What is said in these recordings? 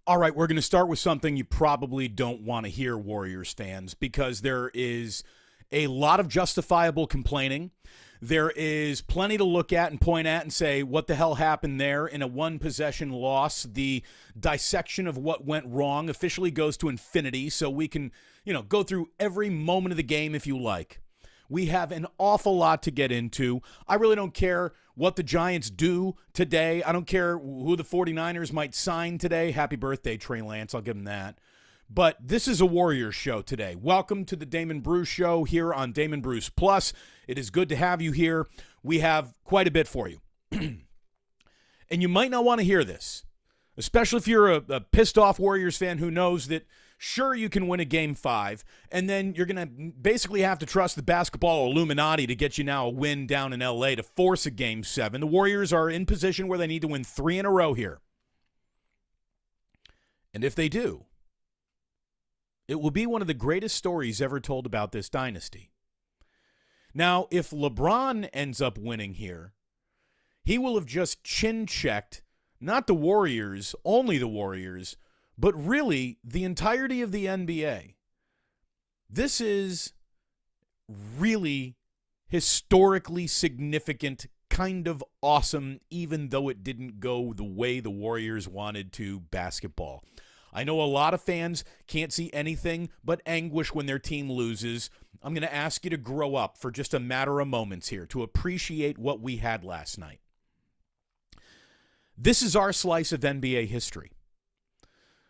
All right, we're going to start with something you probably don't want to hear, Warriors fans, because there is a lot of justifiable complaining. There is plenty to look at and point at and say, what the hell happened there in a one-possession loss? The dissection of what went wrong officially goes to infinity, so we can, go through every moment of the game if you like. We have an awful lot to get into. I really don't care what the Giants do today. I don't care who the 49ers might sign today. Happy birthday, Trey Lance. I'll give him that. But this is a Warriors show today. Welcome to the Damon Bruce show here on Damon Bruce Plus. It is good to have you here. We have quite a bit for you. And you might not want to hear this, especially if you're a pissed off Warriors fan who knows that sure, you can win a Game 5, and then you're going to basically have to trust the basketball Illuminati to get you now a win down in L.A. to force a Game 7. The Warriors are in position where they need to win 3 in a row here. And if they do, it will be one of the greatest stories ever told about this dynasty. Now, if LeBron ends up winning here, he will have just chin-checked not the Warriors, only the Warriors, but really the entirety of the NBA. This is really historically significant, kind of awesome, even though it didn't go the way the Warriors wanted to basketball. I know a lot of fans can't see anything but anguish when their team loses. I'm going to ask you to grow up for just a matter of moments here to appreciate what we had last night. This is our slice of NBA history.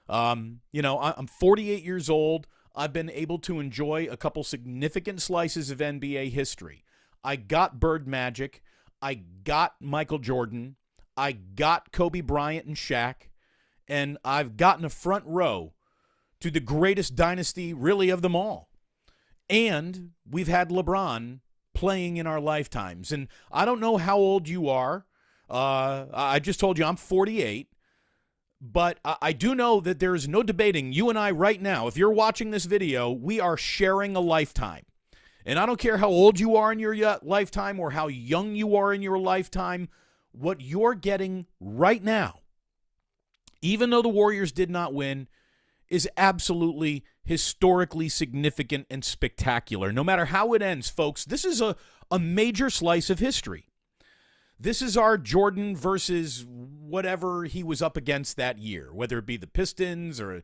I'm 48 years old. I've been able to enjoy a couple significant slices of NBA history. I got Bird Magic. I got Michael Jordan. I got Kobe Bryant and Shaq. And I've gotten a front row to the greatest dynasty really of them all. And we've had LeBron playing in our lifetimes. And I don't know how old you are. I just told you I'm 48. But I do know that there is no debating, you and I right now, if you're watching this video, we are sharing a lifetime. And I don't care how old you are in your lifetime or how young you are in your lifetime, what you're getting right now, even though the Warriors did not win, is absolutely historically significant and spectacular. No matter how it ends, folks, this is a major slice of history. This is our Jordan versus whatever he was up against that year, whether it be the Pistons or,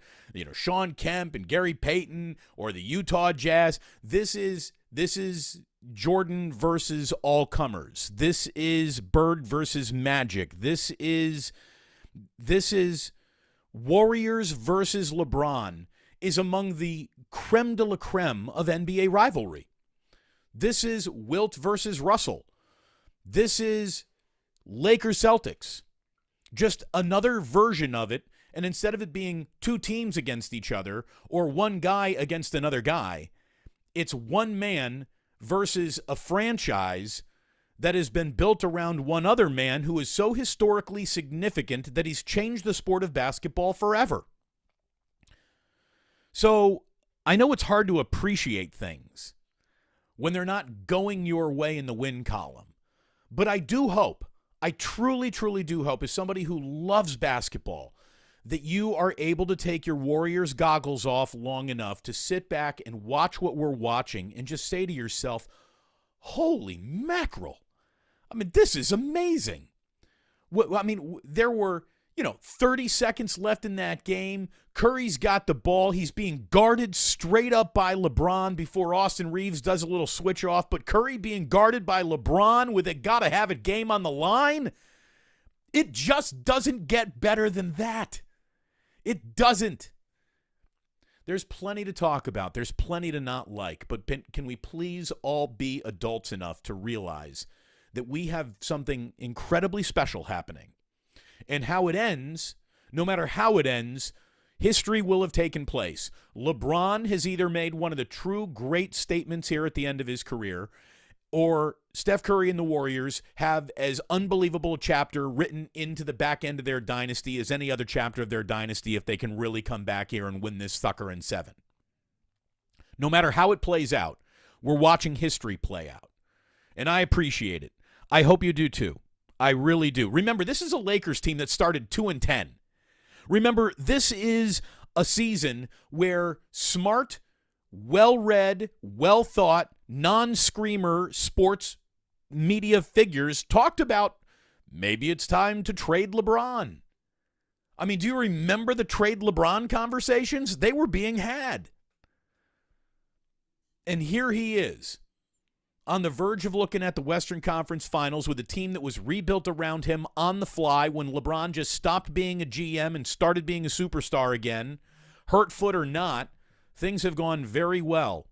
Sean Kemp and Gary Payton or the Utah Jazz. This is Jordan versus all comers. This is Bird versus Magic. This is Warriors versus LeBron is among the creme de la creme of NBA rivalry. This is Wilt versus Russell. This is Lakers Celtics, just another version of it. And instead of it being two teams against each other or one guy against another guy, it's one man versus a franchise that has been built around one other man who is so historically significant that he's changed the sport of basketball forever. So I know it's hard to appreciate things when they're not going your way in the win column. But I do hope, I truly, truly do hope, as somebody who loves basketball, that you are able to take your Warriors goggles off long enough to sit back and watch what we're watching and just say to yourself, holy mackerel. I mean, this is amazing. There were 30 seconds left in that game. Curry's got the ball. He's being guarded straight up by LeBron before Austin Reeves does a little switch off. But Curry being guarded by LeBron with a gotta-have-it game on the line, it just doesn't get better than that. It doesn't. There's plenty to talk about. There's plenty to not like. But can we please all be adults enough to realize that we have something incredibly special happening? And how it ends, no matter how it ends, history will have taken place. LeBron has either made one of the true great statements here at the end of his career, or Steph Curry and the Warriors have as unbelievable a chapter written into the back end of their dynasty as any other chapter of their dynasty if they can really come back here and win this sucker in 7. No matter how it plays out, we're watching history play out. And I appreciate it. I hope you do too. I really do. Remember, this is a Lakers team that started 2-10. Remember, this is a season where smart, well-read, well-thought, non-screamer sports media figures talked about maybe it's time to trade LeBron. I mean, do you remember the trade LeBron conversations? They were being had. And here he is, on the verge of looking at the Western Conference Finals with a team that was rebuilt around him on the fly when LeBron just stopped being a GM and started being a superstar again. Hurt foot or not, things have gone very well.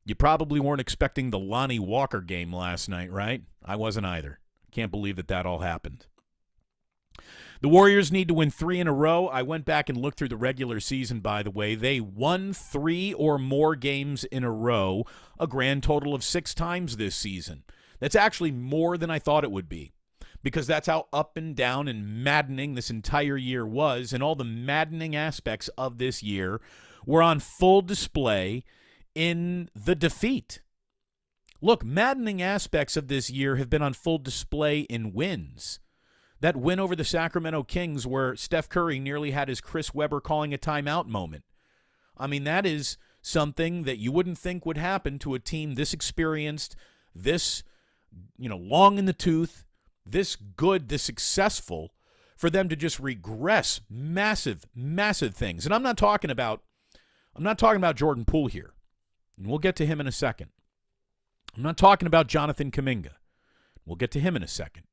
You probably weren't expecting the Lonnie Walker game last night, right? I wasn't either. Can't believe that all happened. The Warriors need to win 3 in a row. I went back and looked through the regular season, by the way. They won 3 or more games in a row, a grand total of 6 times this season. That's actually more than I thought it would be, because that's how up and down and maddening this entire year was, and all the maddening aspects of this year were on full display in the defeat. Look, maddening aspects of this year have been on full display in wins. That win over the Sacramento Kings where Steph Curry nearly had his Chris Webber calling a timeout moment. I mean, that is something that you wouldn't think would happen to a team this experienced, this, long in the tooth, this good, this successful, for them to just regress massive, massive things. And I'm not talking about Jordan Poole here. And we'll get to him in a second. I'm not talking about Jonathan Kuminga. We'll get to him in a second.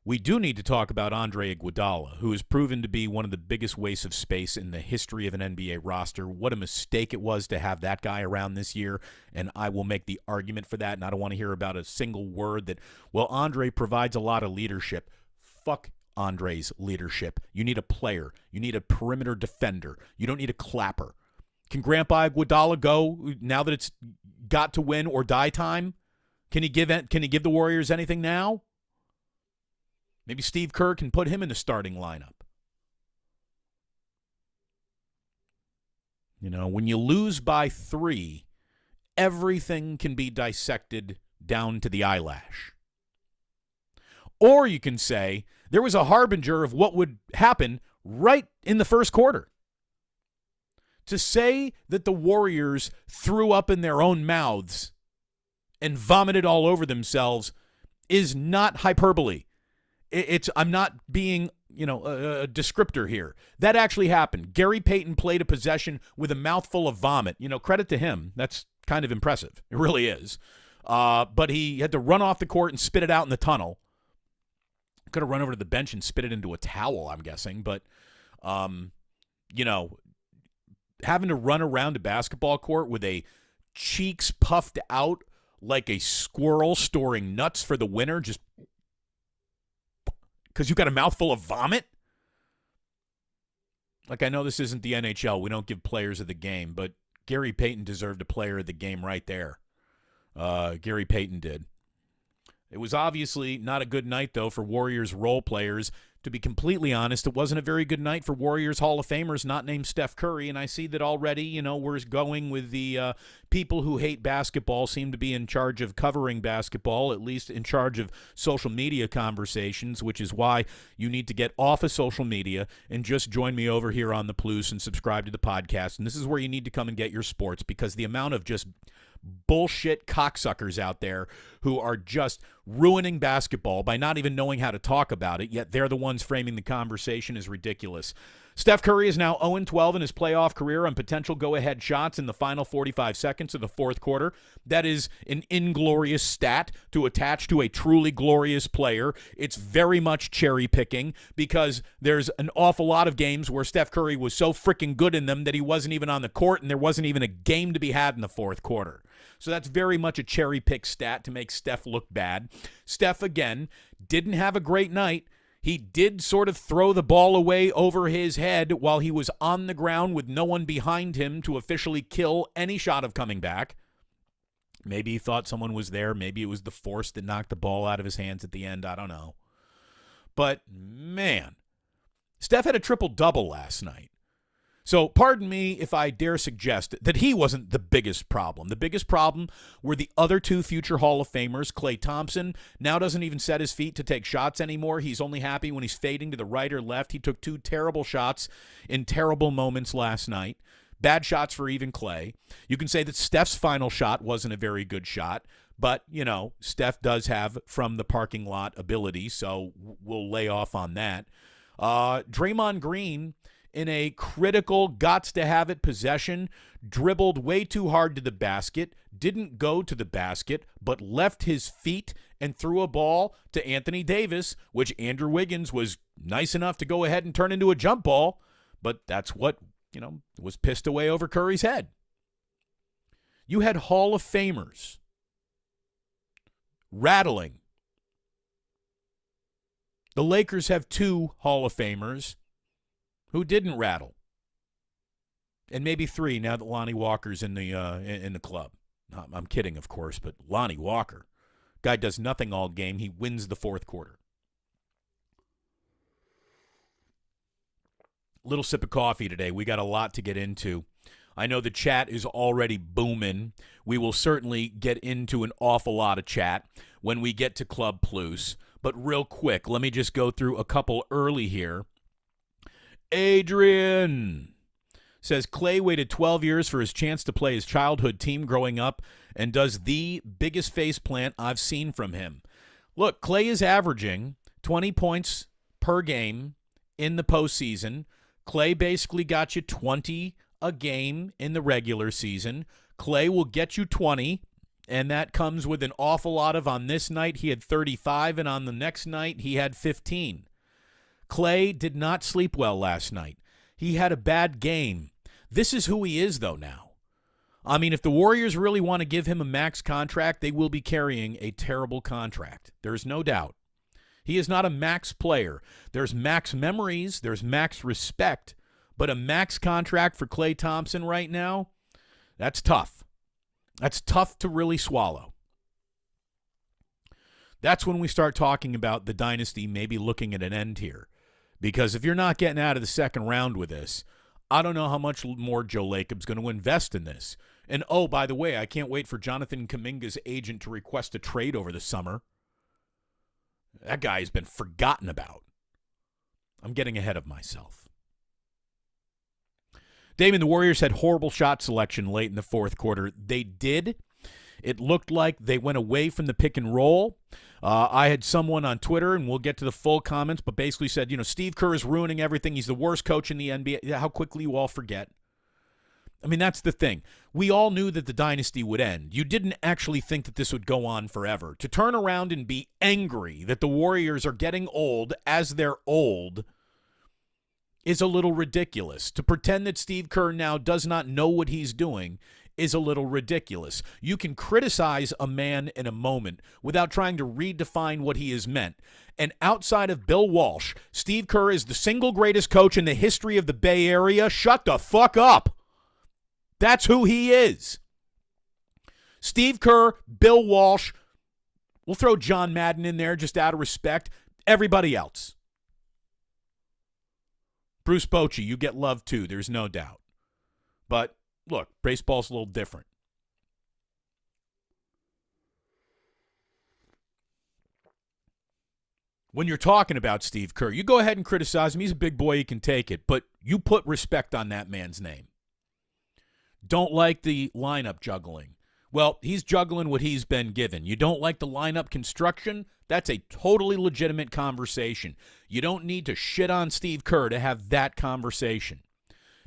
We do need to talk about Andre Iguodala, who has proven to be one of the biggest wastes of space in the history of an NBA roster. What a mistake it was to have that guy around this year, and I will make the argument for that, and I don't want to hear about a single word that, well, Andre provides a lot of leadership. Fuck Andre's leadership. You need a player. You need a perimeter defender. You don't need a clapper. Can Grandpa Iguodala go now that it's got to win or die time? Can he give the Warriors anything now? Maybe Steve Kerr can put him in the starting lineup. When you lose by 3, everything can be dissected down to the eyelash. Or you can say there was a harbinger of what would happen right in the first quarter. To say that the Warriors threw up in their own mouths and vomited all over themselves is not hyperbole. I'm not being, a descriptor here. That actually happened. Gary Payton played a possession with a mouthful of vomit. Credit to him. That's kind of impressive. It really is. But he had to run off the court and spit it out in the tunnel. Could have run over to the bench and spit it into a towel, I'm guessing. But, having to run around a basketball court with a cheeks puffed out like a squirrel storing nuts for the winter, just because you got a mouthful of vomit? Like, I know this isn't the NHL. We don't give players of the game, but Gary Payton deserved a player of the game right there. Gary Payton did. It was obviously not a good night, though, for Warriors role players. To be completely honest, it wasn't a very good night for Warriors Hall of Famers not named Steph Curry, and I see that already, we're going with the people who hate basketball seem to be in charge of covering basketball, at least in charge of social media conversations, which is why you need to get off of social media and just join me over here on the Plus and subscribe to the podcast. And this is where you need to come and get your sports, because the amount of just bullshit cocksuckers out there who are just ruining basketball by not even knowing how to talk about it, yet they're the ones framing the conversation, is ridiculous. Steph Curry is now 0-12 in his playoff career on potential go-ahead shots in the final 45 seconds of the fourth quarter. That is an inglorious stat to attach to a truly glorious player. It's very much cherry-picking because there's an awful lot of games where Steph Curry was so freaking good in them that he wasn't even on the court and there wasn't even a game to be had in the fourth quarter. So that's very much a cherry-pick stat to make Steph look bad. Steph, again, didn't have a great night. He did sort of throw the ball away over his head while he was on the ground with no one behind him to officially kill any shot of coming back. Maybe he thought someone was there. Maybe it was the force that knocked the ball out of his hands at the end. I don't know. But, man, Steph had a triple-double last night. So pardon me if I dare suggest that he wasn't the biggest problem. The biggest problem were the other two future Hall of Famers. Klay Thompson now doesn't even set his feet to take shots anymore. He's only happy when he's fading to the right or left. He took 2 terrible shots in terrible moments last night. Bad shots for even Klay. You can say that Steph's final shot wasn't a very good shot, but, you know, Steph does have from the parking lot ability, so we'll lay off on that. Draymond Green, in a critical gots-to-have-it possession, dribbled way too hard to the basket, didn't go to the basket, but left his feet and threw a ball to Anthony Davis, which Andrew Wiggins was nice enough to go ahead and turn into a jump ball, but that's what, you know, was pissed away over Curry's head. You had Hall of Famers rattling. The Lakers have 2 Hall of Famers who didn't rattle, and maybe 3 now that Lonnie Walker's in the club. I'm kidding, of course, but Lonnie Walker, guy does nothing all game. He wins the fourth quarter. Little sip of coffee today. We got a lot to get into. I know the chat is already booming. We will certainly get into an awful lot of chat when we get to Club Plus. But real quick, let me just go through a couple early here. Adrian says Klay waited 12 years for his chance to play his childhood team growing up and does the biggest faceplant I've seen from him. Look, Klay is averaging 20 points per game in the postseason. Klay basically got you 20 a game in the regular season. Klay will get you 20, and that comes with an awful lot of on this night he had 35, and on the next night he had 15. Klay did not sleep well last night. He had a bad game. This is who he is, though, now. I mean, if the Warriors really want to give him a max contract, they will be carrying a terrible contract. There's no doubt. He is not a max player. There's max memories. There's max respect. But a max contract for Klay Thompson right now, that's tough. That's tough to really swallow. That's when we start talking about the dynasty maybe looking at an end here. Because if you're not getting out of the second round with this, I don't know how much more Joe Lacob's going to invest in this. And, oh, by the way, I can't wait for Jonathan Kuminga's agent to request a trade over the summer. That guy has been forgotten about. I'm getting ahead of myself. Damon, the Warriors had horrible shot selection late in the fourth quarter. They did. It looked like they went away from the pick and roll. I had someone on Twitter, and we'll get to the full comments, but basically said, you know, Steve Kerr is ruining everything. He's the worst coach in the NBA. How quickly you all forget. I mean, that's the thing. We all knew that the dynasty would end. You didn't actually think that this would go on forever. To turn around and be angry that the Warriors are getting old as they're old is a little ridiculous. To pretend that Steve Kerr now does not know what he's doing is a little ridiculous. You can criticize a man in a moment without trying to redefine what he has meant. And outside of Bill Walsh, Steve Kerr is the single greatest coach in the history of the Bay Area. Shut the fuck up. That's who he is. Steve Kerr, Bill Walsh, we'll throw John Madden in there just out of respect. Everybody else. Bruce Bochy, you get love too, there's no doubt. But look, baseball's a little different. When you're talking about Steve Kerr, you go ahead and criticize him. He's a big boy, he can take it. But you put respect on that man's name. Don't like the lineup juggling. Well, he's juggling what he's been given. You don't like the lineup construction? That's a totally legitimate conversation. You don't need to shit on Steve Kerr to have that conversation.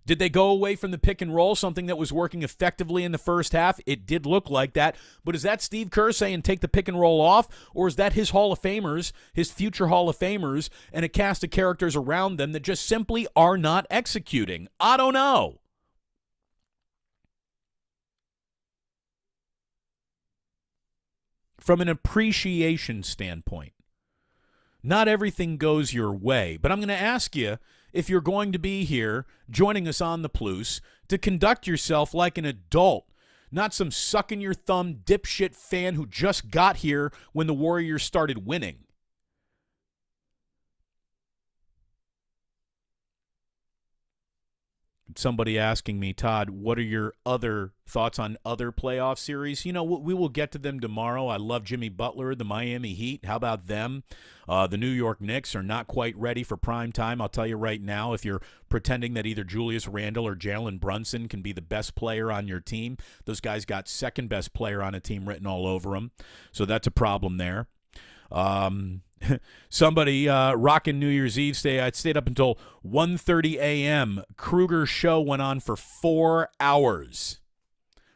Did they go away from the pick and roll, something that was working effectively in the first half? It did look like that. But is that Steve Kerr saying take the pick and roll off? Or is that his Hall of Famers, his future Hall of Famers, and a cast of characters around them that just simply are not executing? I don't know. From an appreciation standpoint, not everything goes your way. But I'm going to ask you, if you're going to be here joining us on the Plus, to conduct yourself like an adult, not some sucking your thumb dipshit fan who just got here when the Warriors started winning. somebody asking me, Todd, what are your other thoughts on other playoff series? You know, we will get to them tomorrow. I love Jimmy Butler, the Miami Heat. How about them? The New York Knicks are not quite ready for prime time. I'll tell you right now, if you're pretending that either Julius Randle or Jalen Brunson can be the best player on your team, those guys got second best player on a team written all over them. So that's a problem there. Somebody rocking New Year's Eve I stayed up until 1:30 a.m. Kruger's show went on for 4 hours.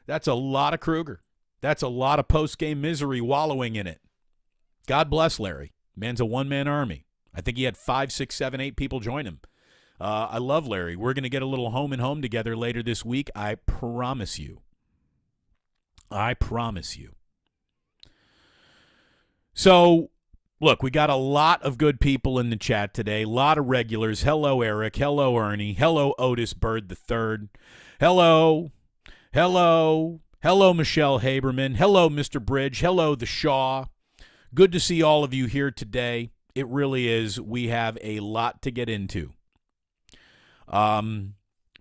That's a lot of Kruger. That's a lot of post-game misery wallowing in it. God bless Larry. Man's a one-man army. I think he had 5, 6, 7, 8 people join him. I love Larry. We're going to get a little home and home together later this week. I promise you. I promise you. So, look, we got a lot of good people in the chat today, a lot of regulars. Hello, Eric. Hello, Ernie. Hello, Otis Bird III. Hello. Hello. Hello, Michelle Haberman. Hello, Mr. Bridge. Hello, the Shaw. Good to see all of you here today. It really is. We have a lot to get into.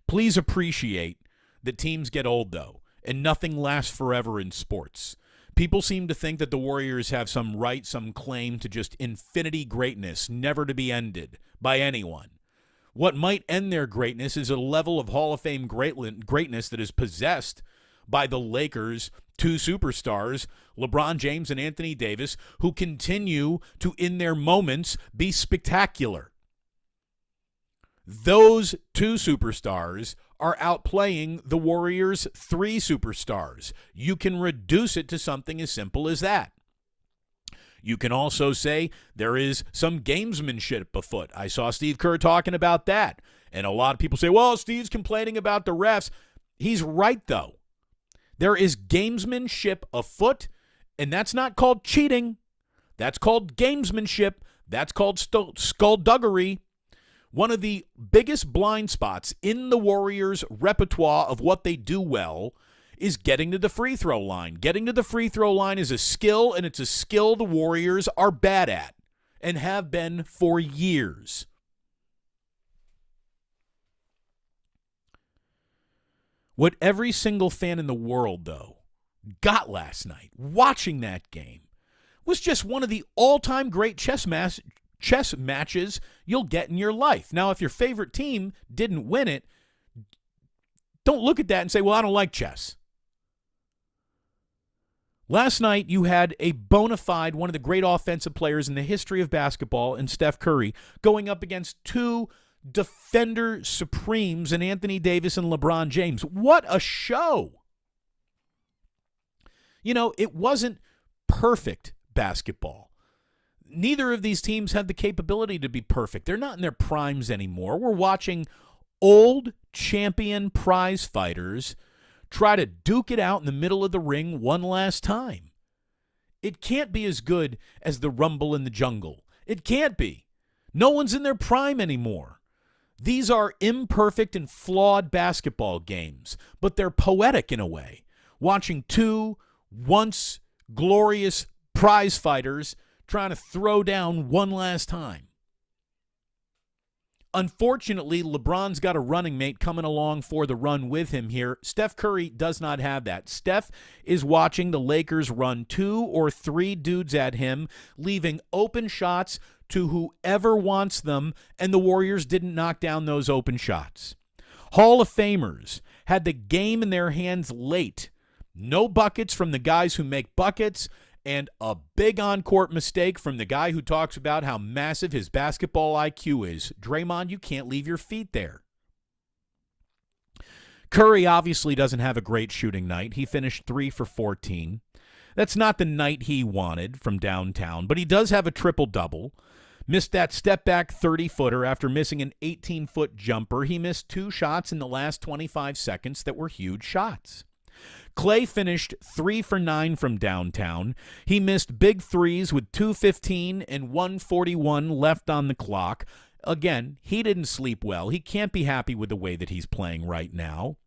Please appreciate that teams get old, though, and nothing lasts forever in sports. People seem to think that the Warriors have some right, some claim to just infinity greatness, never to be ended by anyone. What might end their greatness is a level of Hall of Fame greatness that is possessed by the Lakers' two superstars, LeBron James and Anthony Davis, who continue to, in their moments, be spectacular. Those two superstars are outplaying the Warriors' 3 superstars. You can reduce it to something as simple as that. You can also say there is some gamesmanship afoot. I saw Steve Kerr talking about that. And a lot of people say, well, Steve's complaining about the refs. He's right, though. There is gamesmanship afoot, and that's not called cheating. That's called gamesmanship. That's called skullduggery. One of the biggest blind spots in the Warriors' repertoire of what they do well is getting to the free throw line. Getting to the free throw line is a skill, and it's a skill the Warriors are bad at and have been for years. What every single fan in the world, though, got last night watching that game was just one of the all-time great chess matches you'll get in your life. Now, if your favorite team didn't win it, don't look at that and say, well, I don't like chess. Last night, you had a bona fide, one of the great offensive players in the history of basketball in Steph Curry going up against 2 defender supremes in Anthony Davis and LeBron James. What a show. You know, it wasn't perfect basketball. Neither of these teams had the capability to be perfect. They're not in their primes anymore. We're watching old champion prize fighters try to duke it out in the middle of the ring one last time. It can't be as good as the Rumble in the Jungle. It can't be. No one's in their prime anymore. These are imperfect and flawed basketball games, but they're poetic in a way. Watching 2 once glorious prize fighters trying to throw down one last time. Unfortunately, LeBron's got a running mate coming along for the run with him here. Steph Curry does not have that. Steph is watching the Lakers run 2 or 3 dudes at him, leaving open shots to whoever wants them, and the Warriors didn't knock down those open shots. Hall of Famers had the game in their hands late. No buckets from the guys who make buckets, and a big on-court mistake from the guy who talks about how massive his basketball IQ is. Draymond, you can't leave your feet there. Curry obviously doesn't have a great shooting night. He finished 3 for 14. That's not the night he wanted from downtown, but he does have a triple-double. Missed that step-back 30-footer after missing an 18-foot jumper. He missed 2 shots in the last 25 seconds that were huge shots. Clay finished 3 for 9 from downtown. He missed big threes with 2:15 and 1:41 left on the clock. Again, he didn't sleep well. He can't be happy with the way that he's playing right now.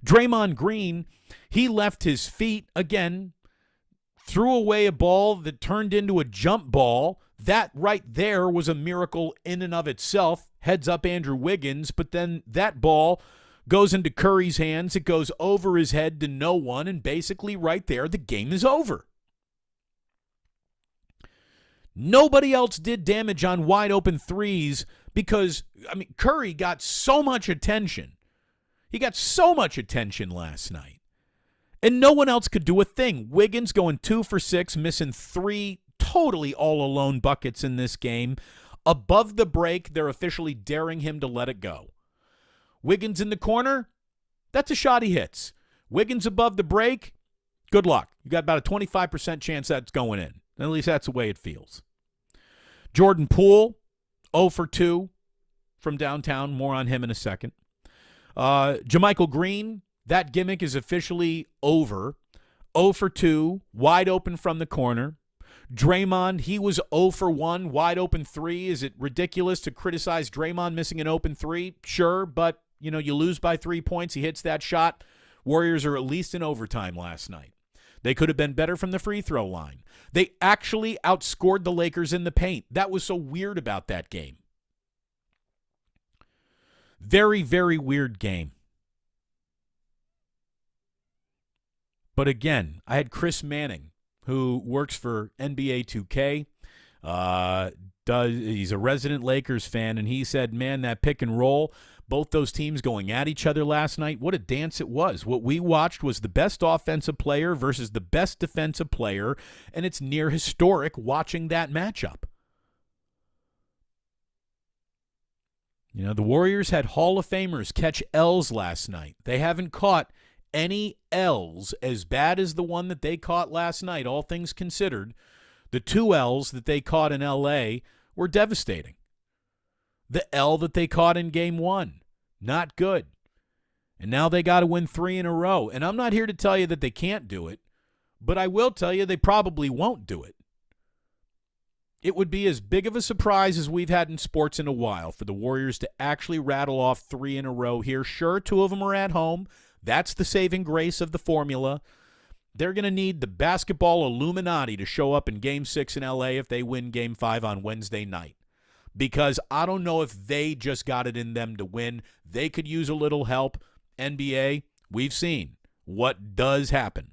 Draymond Green, he left his feet, again, threw away a ball that turned into a jump ball. That right there was a miracle in and of itself. Heads up Andrew Wiggins, but then that ball goes into Curry's hands. It goes over his head to no one, and basically right there, the game is over. Nobody else did damage on wide open threes because, Curry got so much attention. He got so much attention last night. And no one else could do a thing. Wiggins going 2 for 6, missing 3 totally all-alone buckets in this game. Above the break, they're officially daring him to let it go. Wiggins in the corner, that's a shot he hits. Wiggins above the break, good luck. You got about a 25% chance that's going in. At least that's the way it feels. Jordan Poole, 0 for 2 from downtown. More on him in a second. JaMychal Green, that gimmick is officially over. 0 for 2, wide open from the corner. Draymond, he was 0 for 1, wide open 3. Is it ridiculous to criticize Draymond missing an open 3? Sure, but, you lose by 3 points. He hits that shot. Warriors are at least in overtime last night. They could have been better from the free throw line. They actually outscored the Lakers in the paint. That was so weird about that game. Very, very weird game. But again, I had Chris Manning, who works for NBA 2K. He's a resident Lakers fan, and he said, man, that pick and roll, both those teams going at each other last night, what a dance it was. What we watched was the best offensive player versus the best defensive player, and it's near historic watching that matchup. The Warriors had Hall of Famers catch L's last night. They haven't caught any L's as bad as the one that they caught last night, all things considered. The 2 L's that they caught in L.A. were devastating. The L that they caught in Game 1, not good. And now they got to win 3 in a row. And I'm not here to tell you that they can't do it, but I will tell you they probably won't do it. It would be as big of a surprise as we've had in sports in a while for the Warriors to actually rattle off 3 in a row here. Sure, 2 of them are at home. That's the saving grace of the formula. They're going to need the basketball Illuminati to show up in Game 6 in L.A. if they win Game 5 on Wednesday night. Because I don't know if they just got it in them to win. They could use a little help. NBA, we've seen what does happen.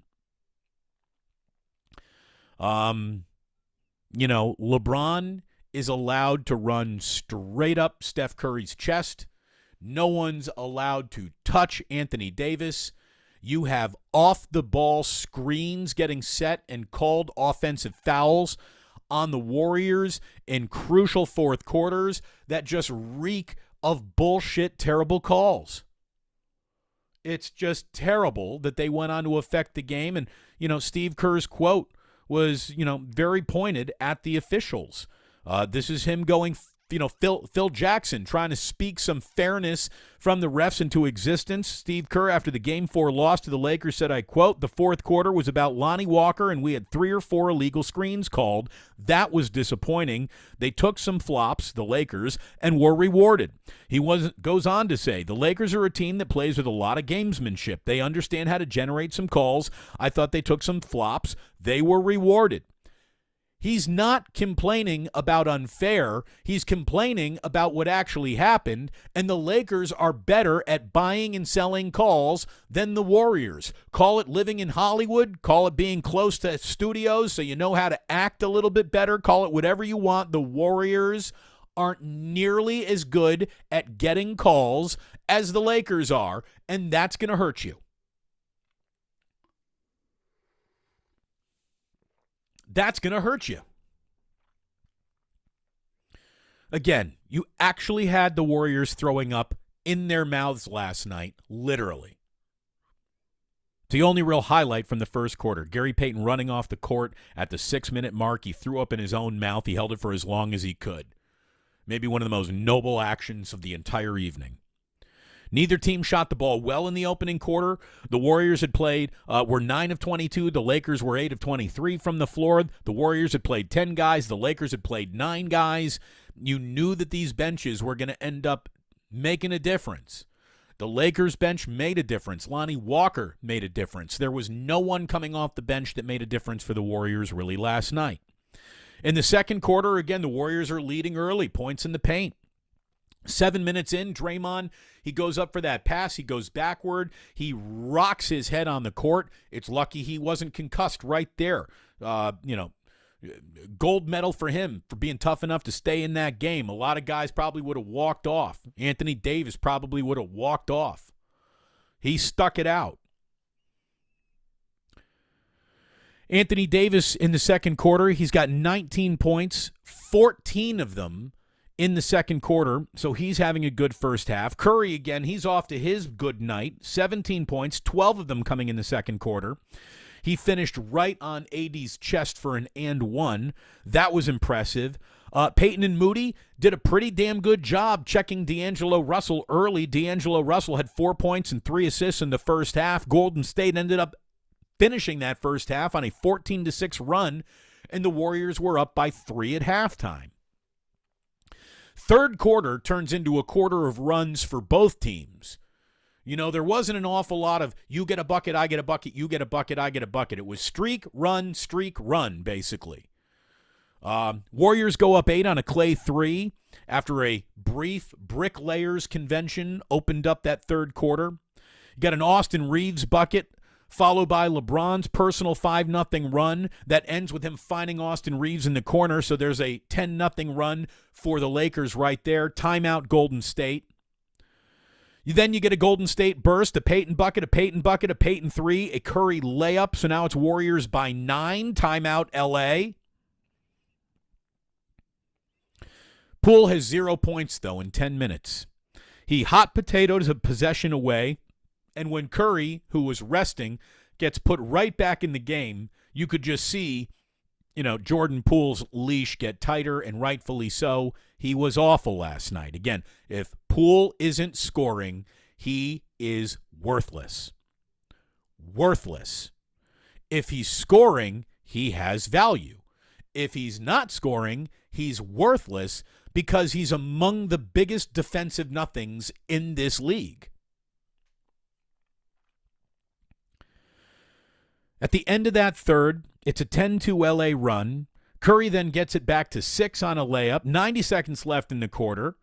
LeBron is allowed to run straight up Steph Curry's chest. No one's allowed to touch Anthony Davis. You have off-the-ball screens getting set and called offensive fouls on the Warriors in crucial fourth quarters that just reek of bullshit, terrible calls. It's just terrible that they went on to affect the game. And, Steve Kerr's quote was, very pointed at the officials. This is him going, Phil Jackson trying to speak some fairness from the refs into existence. Steve Kerr, after the Game 4 loss to the Lakers, said, I quote, the fourth quarter was about Lonnie Walker, and we had 3 or 4 illegal screens called. That was disappointing. They took some flops, the Lakers, and were rewarded. He goes on to say, the Lakers are a team that plays with a lot of gamesmanship. They understand how to generate some calls. I thought they took some flops. They were rewarded. He's not complaining about unfair. He's complaining about what actually happened, and the Lakers are better at buying and selling calls than the Warriors. Call it living in Hollywood. Call it being close to studios so you know how to act a little bit better. Call it whatever you want. The Warriors aren't nearly as good at getting calls as the Lakers are, and that's going to hurt you. That's going to hurt you. Again, you actually had the Warriors throwing up in their mouths last night, literally. The only real highlight from the first quarter, Gary Payton running off the court at the 6-minute mark. He threw up in his own mouth. He held it for as long as he could. Maybe one of the most noble actions of the entire evening. Neither team shot the ball well in the opening quarter. The Warriors had were 9 of 22. The Lakers were 8 of 23 from the floor. The Warriors had played 10 guys. The Lakers had played 9 guys. You knew that these benches were going to end up making a difference. The Lakers bench made a difference. Lonnie Walker made a difference. There was no one coming off the bench that made a difference for the Warriors really last night. In the second quarter, again, the Warriors are leading early, points in the paint. 7 minutes in, Draymond, he goes up for that pass. He goes backward. He rocks his head on the court. It's lucky he wasn't concussed right there. Gold medal for him for being tough enough to stay in that game. A lot of guys probably would have walked off. Anthony Davis probably would have walked off. He stuck it out. Anthony Davis in the second quarter, he's got 19 points, 14 of them in the second quarter, so he's having a good first half. Curry, again, he's off to his good night, 17 points, 12 of them coming in the second quarter. He finished right on AD's chest for an and one. That was impressive. Peyton and Moody did a pretty damn good job checking D'Angelo Russell early. D'Angelo Russell had 4 points and 3 assists in the first half. Golden State ended up finishing that first half on a 14-6 run, and the Warriors were up by 3 at halftime. Third quarter turns into a quarter of runs for both teams. There wasn't an awful lot of you get a bucket, I get a bucket, you get a bucket, I get a bucket. It was streak, run, basically. Warriors go up 8 on a Clay 3 after a brief bricklayers convention opened up that third quarter. You got an Austin Reeves bucket, followed by LeBron's personal 5-0 run that ends with him finding Austin Reeves in the corner, so there's a 10-0 run for the Lakers right there. Timeout Golden State. Then you get a Golden State burst, a Peyton bucket, a Peyton bucket, a Peyton 3, a Curry layup, so now it's Warriors by 9. Timeout LA. Poole has 0 points, though, in 10 minutes. He hot potatoes a possession away. And when Curry, who was resting, gets put right back in the game, you could just see, Jordan Poole's leash get tighter, and rightfully so. He was awful last night. Again, if Poole isn't scoring, he is worthless. Worthless. If he's scoring, he has value. If he's not scoring, he's worthless because he's among the biggest defensive nothings in this league. At the end of that third, it's a 10-2 LA run. Curry then gets it back to 6 on a layup. 90 seconds left in the quarter.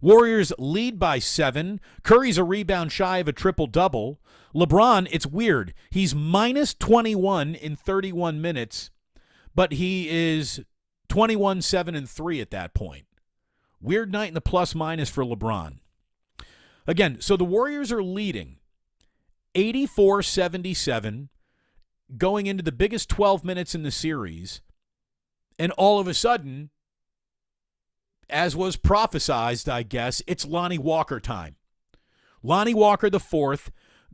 Warriors lead by 7. Curry's a rebound shy of a triple-double. LeBron, it's weird. He's minus 21 in 31 minutes, but he is 21, 7, and 3 at that point. Weird night in the plus-minus for LeBron. Again, so the Warriors are leading 84-77. Going into the biggest 12 minutes in the series, and all of a sudden, as was prophesized, I guess, it's Lonnie Walker time. Lonnie Walker the fourth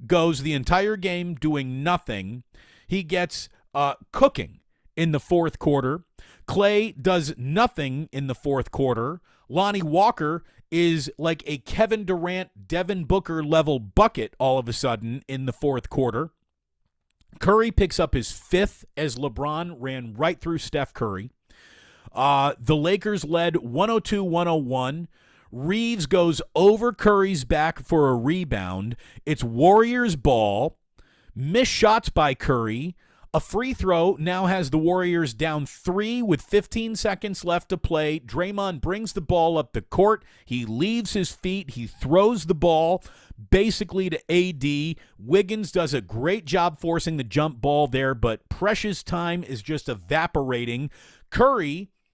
goes the entire game doing nothing. He gets cooking in the fourth quarter. Clay does nothing in the fourth quarter. Lonnie Walker is like a Kevin Durant, Devin Booker level bucket all of a sudden in the fourth quarter. Curry picks up his 5th as LeBron ran right through Steph Curry. The Lakers led 102-101. Reeves goes over Curry's back for a rebound. It's Warriors ball. Missed shots by Curry. A free throw now has the Warriors down 3 with 15 seconds left to play. Draymond brings the ball up the court. He leaves his feet. He throws the ball basically to AD. Wiggins does a great job forcing the jump ball there, but precious time is just evaporating.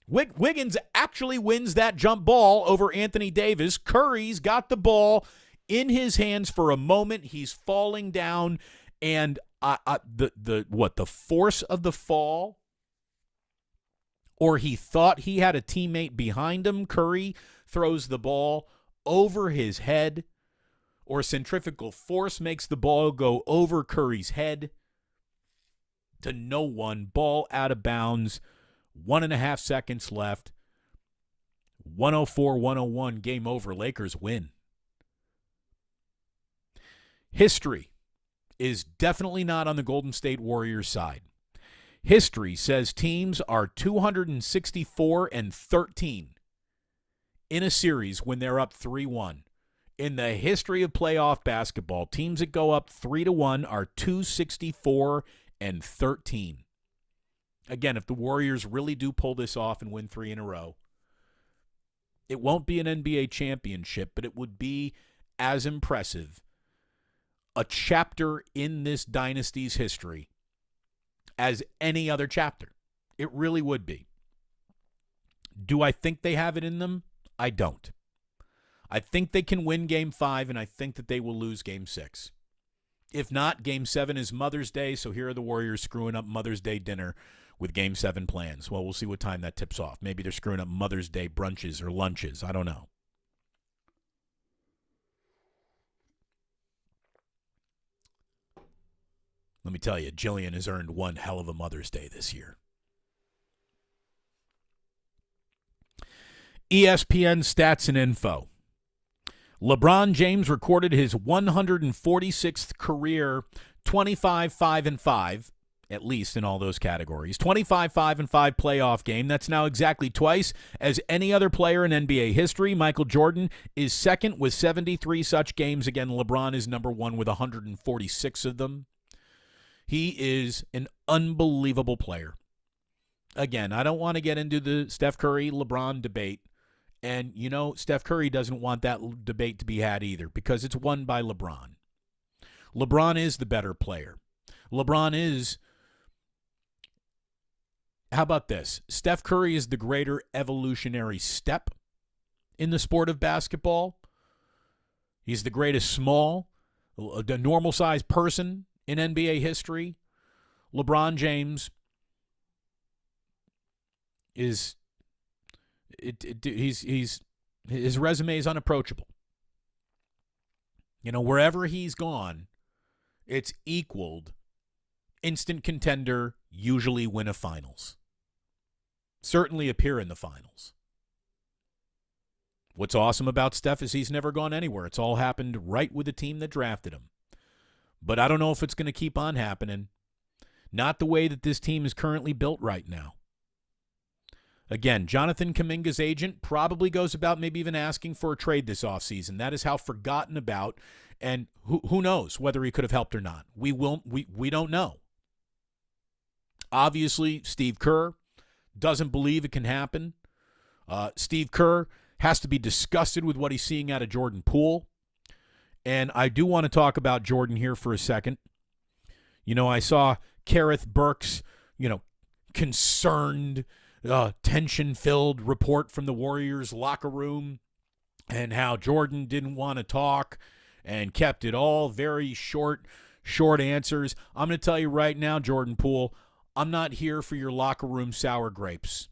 Wiggins actually wins that jump ball over Anthony Davis. Curry's got the ball in his hands for a moment. He's falling down, and the force of the fall, or he thought he had a teammate behind him. Curry throws the ball over his head, or centrifugal force makes the ball go over Curry's head to no one. Ball out of bounds. 1.5 seconds left. 104-101. Game over. Lakers win. History is definitely not on the Golden State Warriors side. History says teams are 264-13 in a series when they're up 3-1. In the history of playoff basketball, teams that go up 3-1 are 264-13. Again, if the Warriors really do pull this off and win 3 in a row, It won't be an NBA championship, but it would be as impressive, a chapter in this dynasty's history, as any other chapter. It really would be. Do I think they have it in them? I don't. I think they can win Game 5, and I think that they will lose Game 6. If not, Game 7 is Mother's Day, so here are the Warriors screwing up Mother's Day dinner with Game 7 plans. Well, we'll see what time that tips off. Maybe they're screwing up Mother's Day brunches or lunches. I don't know. Let me tell you, Jillian has earned one hell of a Mother's Day this year. ESPN stats and info. LeBron James recorded his 146th career 25-5-5, at least in all those categories. 25-5-5 playoff game. That's now exactly twice as any other player in NBA history. Michael Jordan is second with 73 such games. Again, LeBron is number one with 146 of them. He is an unbelievable player. Again, I don't want to get into the Steph Curry-LeBron debate. And, you know, Steph Curry doesn't want that debate to be had either because it's won by LeBron. LeBron is the better player. LeBron is, how about this? Steph Curry is the greater evolutionary step in the sport of basketball. He's the greatest small, the normal-sized person in NBA history. LeBron James is... his resume is unapproachable. You know, wherever he's gone, it's equaled instant contender, usually win a finals. Certainly appear in the finals. What's awesome about Steph is he's never gone anywhere. It's all happened right with the team that drafted him. But I don't know if it's going to keep on happening. Not the way that this team is currently built right now. Again, Jonathan Kuminga's agent probably goes about maybe even asking for a trade this offseason. That is how forgotten about, and who knows whether he could have helped or not. We don't know. Obviously, Steve Kerr doesn't believe it can happen. Steve Kerr has to be disgusted with what he's seeing out of Jordan Poole. And I do want to talk about Jordan here for a second. You know, I saw Kareth Burke's, concerned, tension-filled report from the Warriors locker room and how Jordan didn't want to talk and kept it all very short answers. I'm going to tell you right now, Jordan Poole, I'm not here for your locker room sour grapes.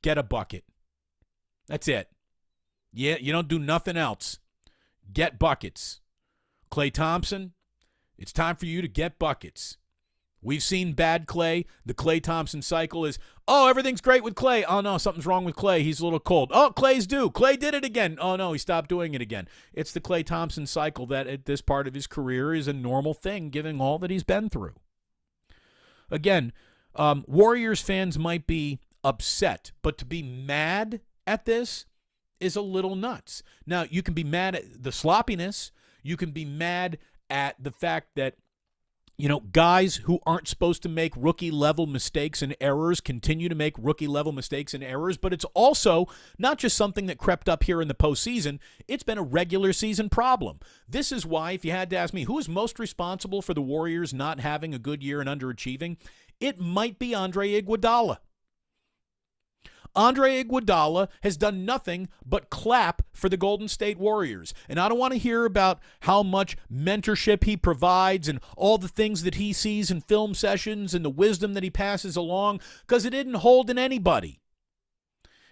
Get a bucket. That's it. Yeah, you don't do nothing else. Get buckets. Klay Thompson, it's time for you to get buckets. We've seen bad Klay. The Klay Thompson cycle is, oh, everything's great with Klay. Oh, no, something's wrong with Klay. He's a little cold. Oh, Klay's due. Klay did it again. Oh, no, he stopped doing it again. It's the Klay Thompson cycle that at this part of his career is a normal thing, given all that he's been through. Again, Warriors fans might be upset, but to be mad at this is a little nuts. Now, you can be mad at the sloppiness. You can be mad at the fact that, guys who aren't supposed to make rookie-level mistakes and errors continue to make rookie-level mistakes and errors, but it's also not just something that crept up here in the postseason. It's been a regular season problem. This is why, if you had to ask me, who is most responsible for the Warriors not having a good year and underachieving, it might be Andre Iguodala. Andre Iguodala has done nothing but clap for the Golden State Warriors. And I don't want to hear about how much mentorship he provides and all the things that he sees in film sessions and the wisdom that he passes along, because it didn't hold in anybody.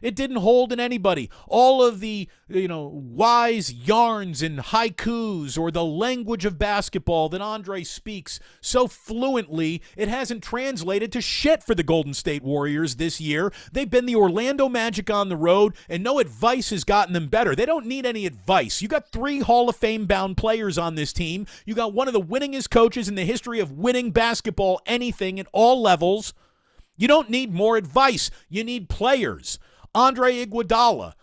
It didn't hold in anybody. All of the, wise yarns and haikus or the language of basketball that Andre speaks so fluently, it hasn't translated to shit for the Golden State Warriors this year. They've been the Orlando Magic on the road, and no advice has gotten them better. They don't need any advice. You got 3 Hall of Fame-bound players on this team. You got one of the winningest coaches in the history of winning basketball, anything at all levels. You don't need more advice. You need players. Andre Iguodala,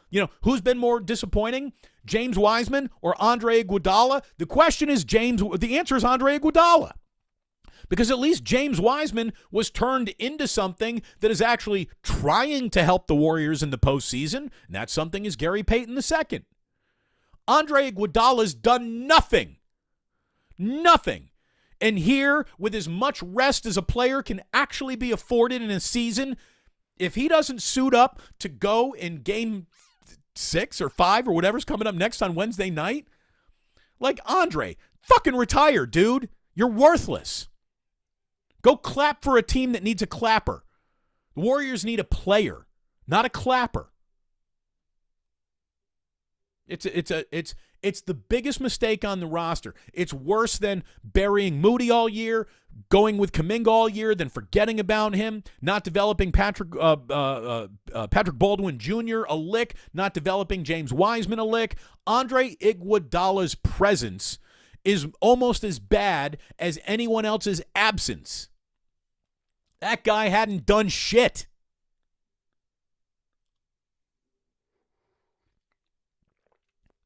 who's been more disappointing, James Wiseman or Andre Iguodala? The question is the answer is Andre Iguodala. Because at least James Wiseman was turned into something that is actually trying to help the Warriors in the postseason, and that something is Gary Payton II. Andre Iguodala's done nothing. Nothing. And here, with as much rest as a player can actually be afforded in a season, if he doesn't suit up to go in game 6 or 5 or whatever's coming up next on Wednesday night, like, Andre, fucking retire, dude. You're worthless. Go clap for a team that needs a clapper. The Warriors need a player, not a clapper. It's the biggest mistake on the roster. It's worse than burying Moody all year, going with Kuminga all year, then forgetting about him, not developing Patrick Baldwin Jr. a lick, not developing James Wiseman a lick. Andre Iguodala's presence is almost as bad as anyone else's absence. That guy hadn't done shit.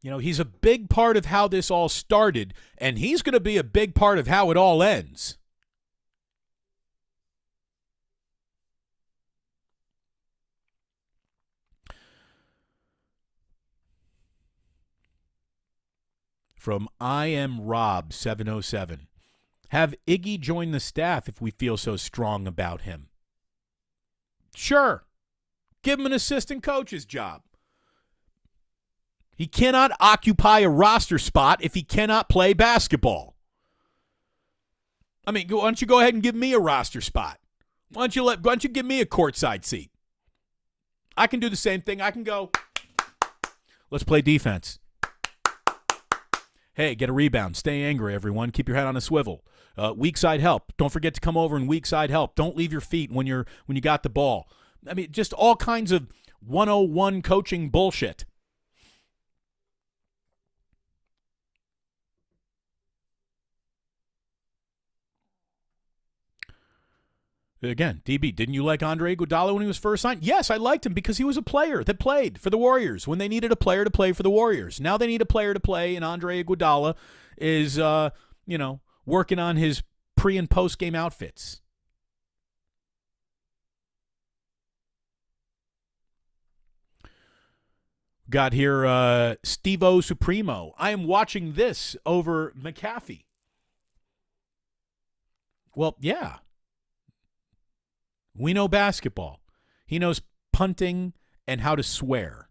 You know, he's a big part of how this all started, and he's going to be a big part of how it all ends. From I Am Rob 707. Have Iggy join the staff if we feel so strong about him. Sure. Give him an assistant coach's job. He cannot occupy a roster spot if he cannot play basketball. I mean, why don't you go ahead and give me a roster spot? Why don't you give me a courtside seat? I can do the same thing. I can go, let's play defense. Hey, get a rebound. Stay angry, everyone. Keep your head on a swivel. Weak side help. Don't forget to come over and weak side help. Don't leave your feet when you got the ball. I mean, just all kinds of 101 coaching bullshit. Again, DB, didn't you like Andre Iguodala when he was first signed? Yes, I liked him because he was a player that played for the Warriors when they needed a player to play for the Warriors. Now they need a player to play, and Andre Iguodala is, working on his pre- and post-game outfits. Got here Steve-O Supremo. I am watching this over McAfee. Well, yeah. We know basketball. He knows punting and how to swear.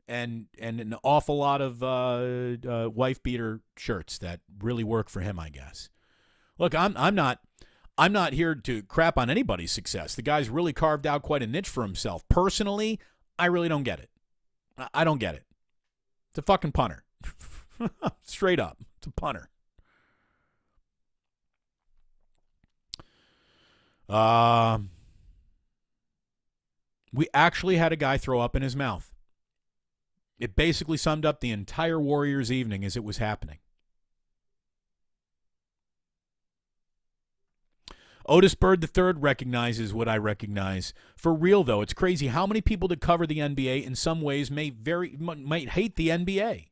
And an awful lot of wife-beater shirts that really work for him, I guess. Look, I'm not here to crap on anybody's success. The guy's really carved out quite a niche for himself. Personally, I really don't get it. I don't get it. It's a fucking punter. Straight up. It's a punter. We actually had a guy throw up in his mouth. It basically summed up the entire Warriors evening as it was happening. Otis Bird III recognizes what I recognize. For real, though, it's crazy how many people that cover the NBA in some ways might hate the NBA.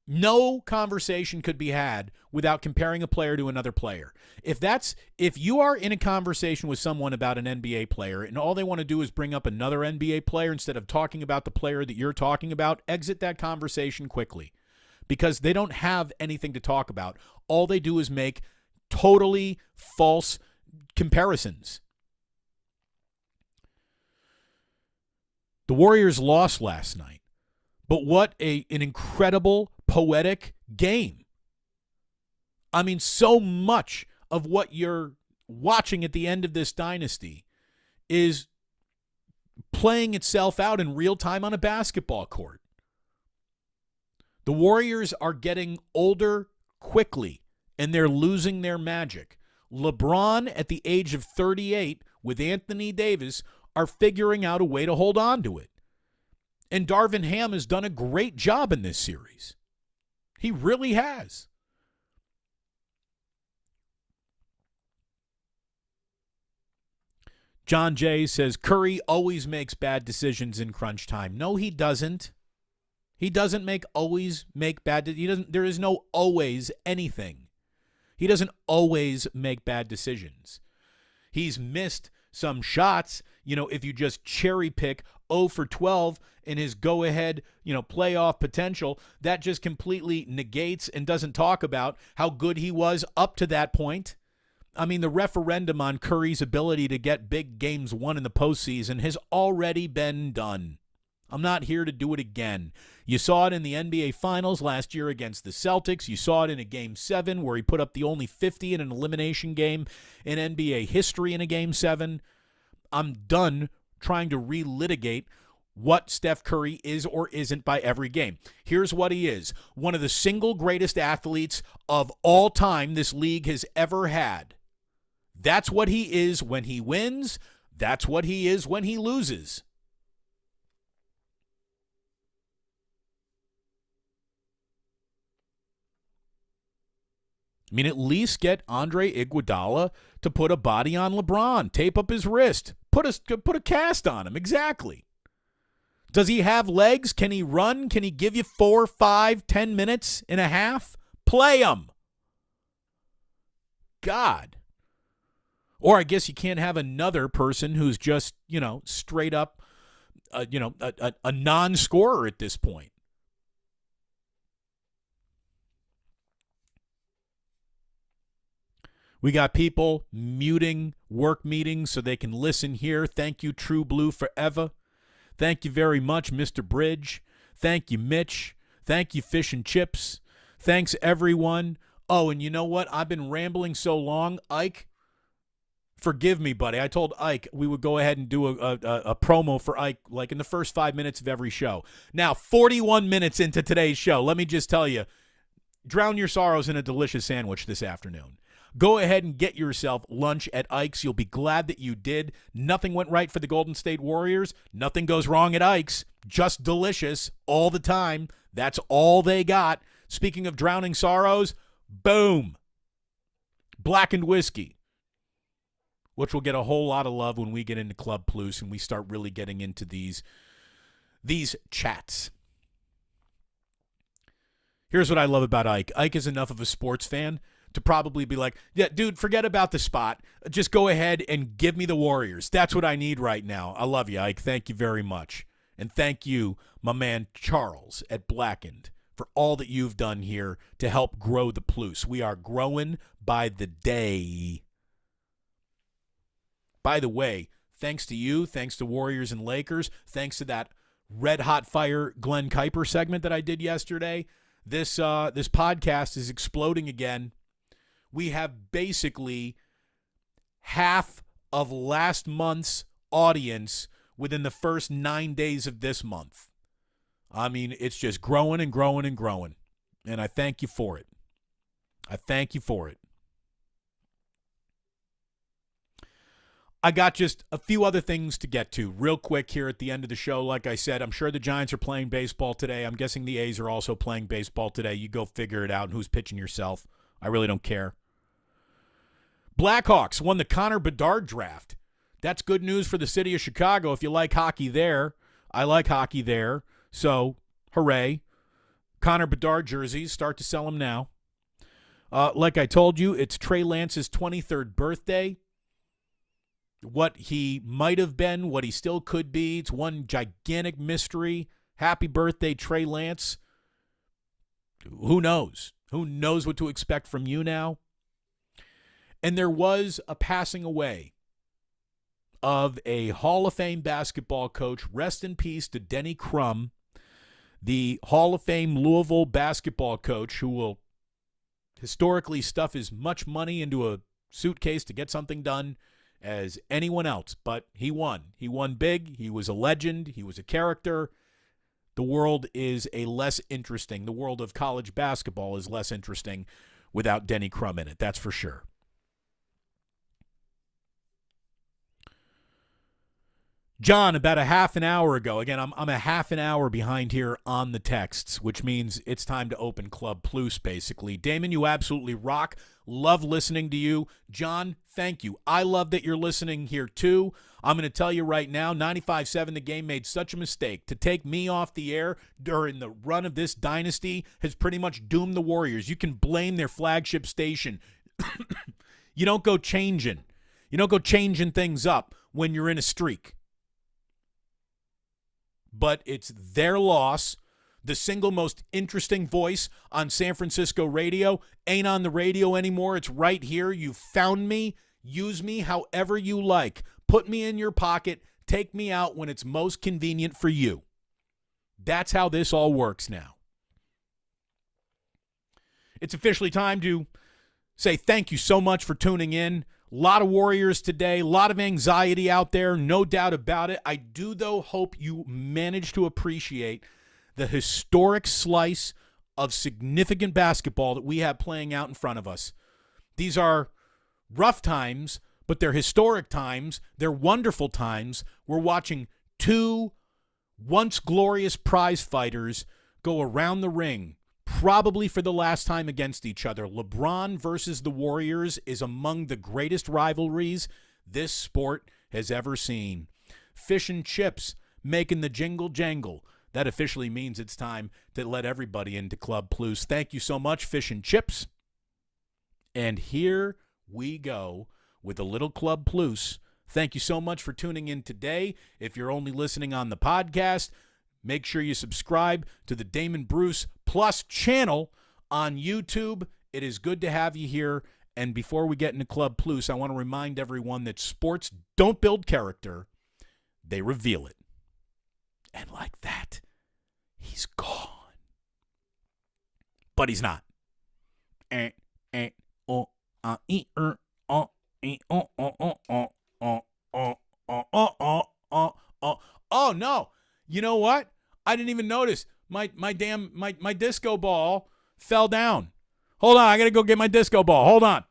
No conversation could be had without comparing a player to another player. If you are in a conversation with someone about an NBA player and all they want to do is bring up another NBA player instead of talking about the player that you're talking about, exit that conversation quickly because they don't have anything to talk about. All they do is make totally false comparisons. The Warriors lost last night, but what an incredible, poetic game. I mean, so much of what you're watching at the end of this dynasty is playing itself out in real time on a basketball court. The Warriors are getting older quickly, and they're losing their magic. LeBron, at the age of 38, with Anthony Davis, are figuring out a way to hold on to it. And Darvin Ham has done a great job in this series. He really has. John Jay says, Curry always makes bad decisions in crunch time. No, he doesn't. He doesn't always make bad decisions. There is no always anything. He doesn't always make bad decisions. He's missed some shots, if you just cherry pick 0 for 12 in his go-ahead, playoff potential, that just completely negates and doesn't talk about how good he was up to that point. I mean, the referendum on Curry's ability to get big games won in the postseason has already been done. I'm not here to do it again. You saw it in the NBA Finals last year against the Celtics. You saw it in a Game 7 where he put up the only 50 in an elimination game in NBA history in a Game 7. I'm done trying to relitigate what Steph Curry is or isn't by every game. Here's what he is. One of the single greatest athletes of all time this league has ever had. That's what he is when he wins. That's what he is when he loses. I mean, at least get Andre Iguodala to put a body on LeBron, tape up his wrist, put a cast on him. Exactly. Does he have legs? Can he run? Can he give you 4, 5, 10 minutes and a half? Play him. God. Or I guess you can't have another person who's just, straight up, a non-scorer at this point. We got people muting work meetings so they can listen here. Thank you, True Blue Forever. Thank you very much, Mr. Bridge. Thank you, Mitch. Thank you, Fish and Chips. Thanks, everyone. Oh, and you know what? I've been rambling so long. Ike, forgive me, buddy. I told Ike we would go ahead and do a promo for Ike like in the first 5 minutes of every show. Now, 41 minutes into today's show, let me just tell you, drown your sorrows in a delicious sandwich this afternoon. Go ahead and get yourself lunch at Ike's. You'll be glad that you did. Nothing went right for the Golden State Warriors. Nothing goes wrong at Ike's. Just delicious all the time. That's all they got. Speaking of drowning sorrows, boom. Blackened whiskey, which will get a whole lot of love when we get into Club Plus and we start really getting into these chats. Here's what I love about Ike. Ike is enough of a sports fan to probably be like, yeah, dude, forget about the spot. Just go ahead and give me the Warriors. That's what I need right now. I love you, Ike. Thank you very much. And thank you, my man Charles at Blackened, for all that you've done here to help grow the Plus. We are growing by the day. By the way, thanks to you, thanks to Warriors and Lakers, thanks to that Red Hot Fire Glenn Kuiper segment that I did yesterday, this podcast is exploding again. We have basically half of last month's audience within the first 9 days of this month. I mean, it's just growing and growing and growing. And I thank you for it. I thank you for it. I got just a few other things to get to real quick here at the end of the show. Like I said, I'm sure the Giants are playing baseball today. I'm guessing the A's are also playing baseball today. You go figure it out. And who's pitching yourself? I really don't care. Blackhawks won the Connor Bedard draft. That's good news for the city of Chicago if you like hockey there. I like hockey there. So, hooray. Connor Bedard jerseys, start to sell them now. Like I told you, it's Trey Lance's 23rd birthday. What he might have been, what he still could be, it's one gigantic mystery. Happy birthday, Trey Lance. Who knows? Who knows what to expect from you now? And there was a passing away of a Hall of Fame basketball coach. Rest in peace to Denny Crum, the Hall of Fame Louisville basketball coach who will historically stuff as much money into a suitcase to get something done as anyone else. But he won. He won big. He was a legend. He was a character. The world is the world of college basketball is less interesting without Denny Crum in it. That's for sure. John, about a half an hour ago, again, I'm a half an hour behind here on the texts, which means it's time to open Club Plus, basically. Damon, you absolutely rock. Love listening to you. John, thank you. I love that you're listening here, too. I'm going to tell you right now, 95.7 The Game made such a mistake. To take me off the air during the run of this dynasty has pretty much doomed the Warriors. You can blame their flagship station. You don't go changing. You don't go changing things up when you're in a streak. But it's their loss. The single most interesting voice on San Francisco radio ain't on the radio anymore. It's right here. You found me. Use me however you like. Put me in your pocket. Take me out when it's most convenient for you. That's how this all works now. It's officially time to say thank you so much for tuning in. A lot of Warriors today, a lot of anxiety out there, no doubt about it. I do, though, hope you manage to appreciate the historic slice of significant basketball that we have playing out in front of us. These are rough times, but they're historic times. They're wonderful times. We're watching two once glorious prize fighters go around the ring, probably for the last time against each other. LeBron versus the Warriors is among the greatest rivalries this sport has ever seen. Fish and chips making the jingle jangle. That officially means it's time to let everybody into Club Plus. Thank you so much, Fish and Chips. And here we go with a little Club Plus. Thank you so much for tuning in today. If you're only listening on the podcast, make sure you subscribe to the Damon Bruce Plus channel on YouTube. It is good to have you here. And before we get into Club Plus, I want to remind everyone that sports don't build character. They reveal it. And like that, he's gone. But he's not. Oh, no. You know what? I didn't even notice. My disco ball fell down. Hold on. I got to go get my disco ball. Hold on.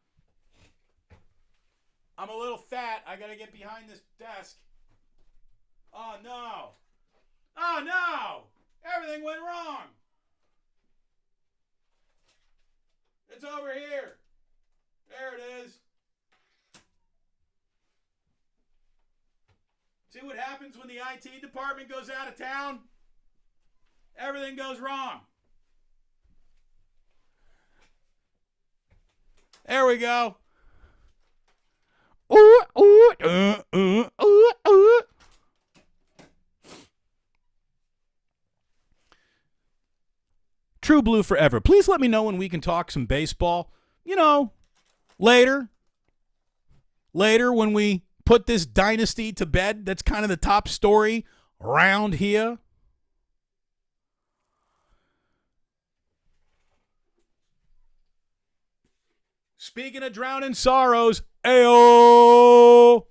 I'm a little fat. I got to get behind this desk. Oh, no. Oh, no. Everything went wrong. It's over here. There it is. See what happens when the IT department goes out of town? Everything goes wrong. There we go. True Blue forever. Please let me know when we can talk some baseball. You know, later when we put this dynasty to bed. That's kind of the top story around here. Speaking of drowning sorrows, ayo!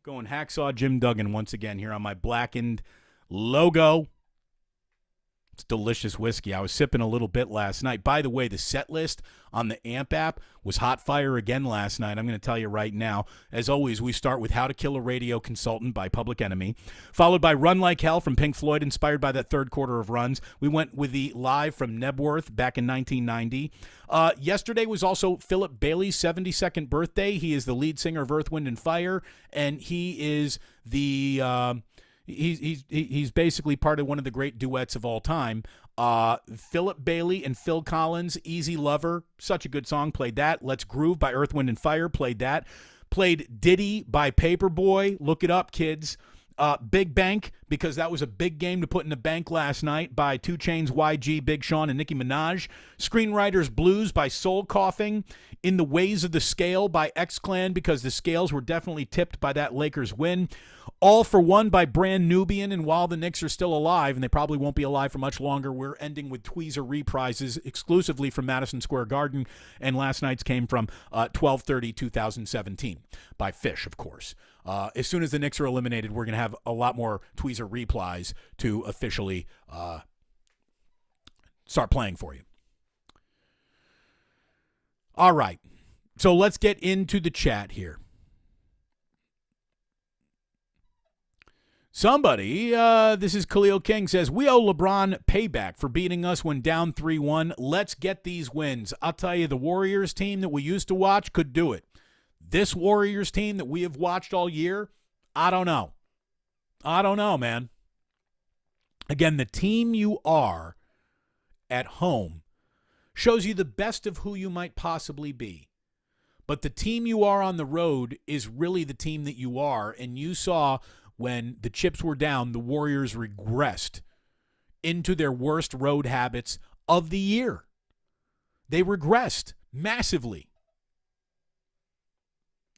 Going Hacksaw Jim Duggan once again here on my blackened logo. It's delicious whiskey. I was sipping a little bit last night. By the way, the set list on the AMP app was hot fire again last night. I'm going to tell you right now. As always, we start with How to Kill a Radio Consultant by Public Enemy, followed by Run Like Hell from Pink Floyd, inspired by that third quarter of Runs. We went with the Live from Nebworth back in 1990. Yesterday was also Philip Bailey's 72nd birthday. He is the lead singer of Earth, Wind, and Fire, and he is the... He's basically part of one of the great duets of all time. Philip Bailey and Phil Collins, Easy Lover, such a good song. Played that. Let's Groove by Earth, Wind, and Fire. Played that. Played Diddy by Paperboy. Look it up, kids. Big Bank, because that was a big game to put in the bank last night, by 2 Chainz, YG, Big Sean, and Nicki Minaj. Screenwriter's Blues by Soul Coughing. In the Ways of the Scale by X-Clan, because the scales were definitely tipped by that Lakers win. All for One by Brand Nubian, and while the Knicks are still alive, and they probably won't be alive for much longer, we're ending with Tweezer reprises exclusively from Madison Square Garden, and last night's came from 12/30/2017 by Fish, of course. As soon as the Knicks are eliminated, we're going to have a lot more Tweezer replies to officially start playing for you. All right, so let's get into the chat here. Somebody, this is Khalil King, says, we owe LeBron payback for beating us when down 3-1. Let's get these wins. I'll tell you, the Warriors team that we used to watch could do it. This Warriors team that we have watched all year, I don't know. I don't know, man. Again, the team you are at home shows you the best of who you might possibly be. But the team you are on the road is really the team that you are. And you saw when the chips were down, the Warriors regressed into their worst road habits of the year. They regressed massively.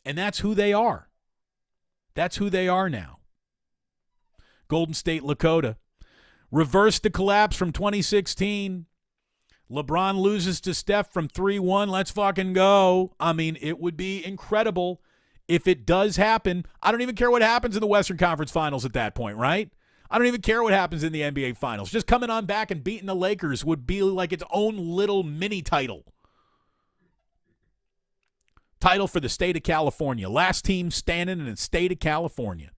And that's who they are. That's who they are now. Golden State Lakota reversed the collapse from 2016. LeBron loses to Steph from 3-1. Let's fucking go. I mean, it would be incredible if it does happen. I don't even care what happens in the Western Conference Finals at that point, right? I don't even care what happens in the NBA Finals. Just coming on back and beating the Lakers would be like its own little mini title. Title for the state of California. Last team standing in the state of California.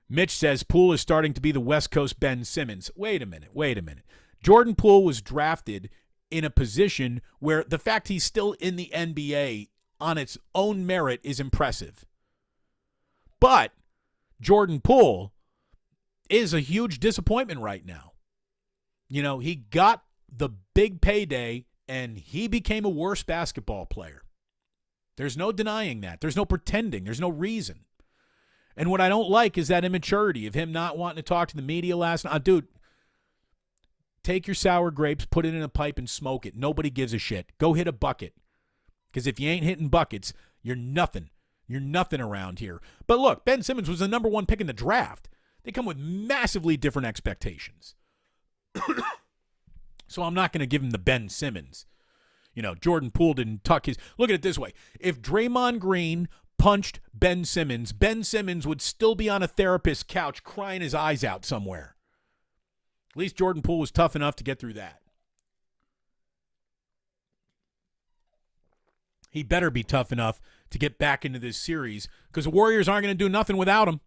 Mitch says Poole is starting to be the West Coast Ben Simmons. Wait a minute. Jordan Poole was drafted in a position where the fact he's still in the NBA on its own merit is impressive. But Jordan Poole is a huge disappointment right now. You know, he got the big payday and he became a worse basketball player. There's no denying that. There's no pretending. There's no reason. And what I don't like is that immaturity of him not wanting to talk to the media last night. Dude, take your sour grapes, put it in a pipe, and smoke it. Nobody gives a shit. Go hit a bucket. Because if you ain't hitting buckets, you're nothing. You're nothing around here. But look, Ben Simmons was the number one pick in the draft. They come with massively different expectations. So I'm not going to give him the Ben Simmons. You know, Jordan Poole didn't tuck his... Look at it this way. If Draymond Green punched Ben Simmons would still be on a therapist's couch crying his eyes out somewhere. At least Jordan Poole was tough enough to get through that. He better be tough enough to get back into this series because the Warriors aren't going to do nothing without him.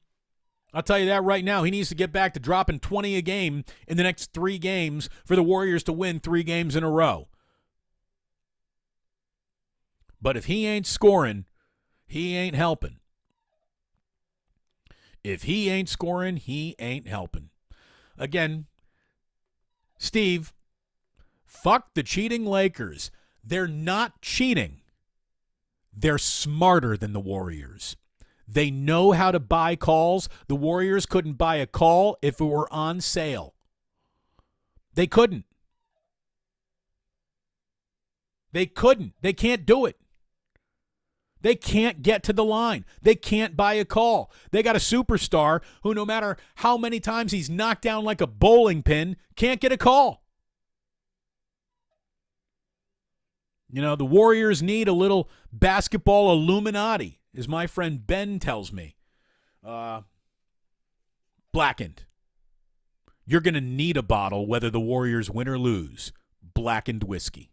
I'll tell you that right now. He needs to get back to dropping 20 a game in the next 3 games for the Warriors to win 3 games in a row. But if he ain't scoring, he ain't helping. If he ain't scoring, he ain't helping. Again, Steve, fuck the cheating Lakers. They're not cheating. They're smarter than the Warriors. They know how to buy calls. The Warriors couldn't buy a call if it were on sale. They couldn't. They couldn't. They can't do it. They can't get to the line. They can't buy a call. They got a superstar who, no matter how many times he's knocked down like a bowling pin, can't get a call. You know, the Warriors need a little basketball Illuminati, as my friend Ben tells me. Blackened. You're going to need a bottle whether the Warriors win or lose. Blackened whiskey.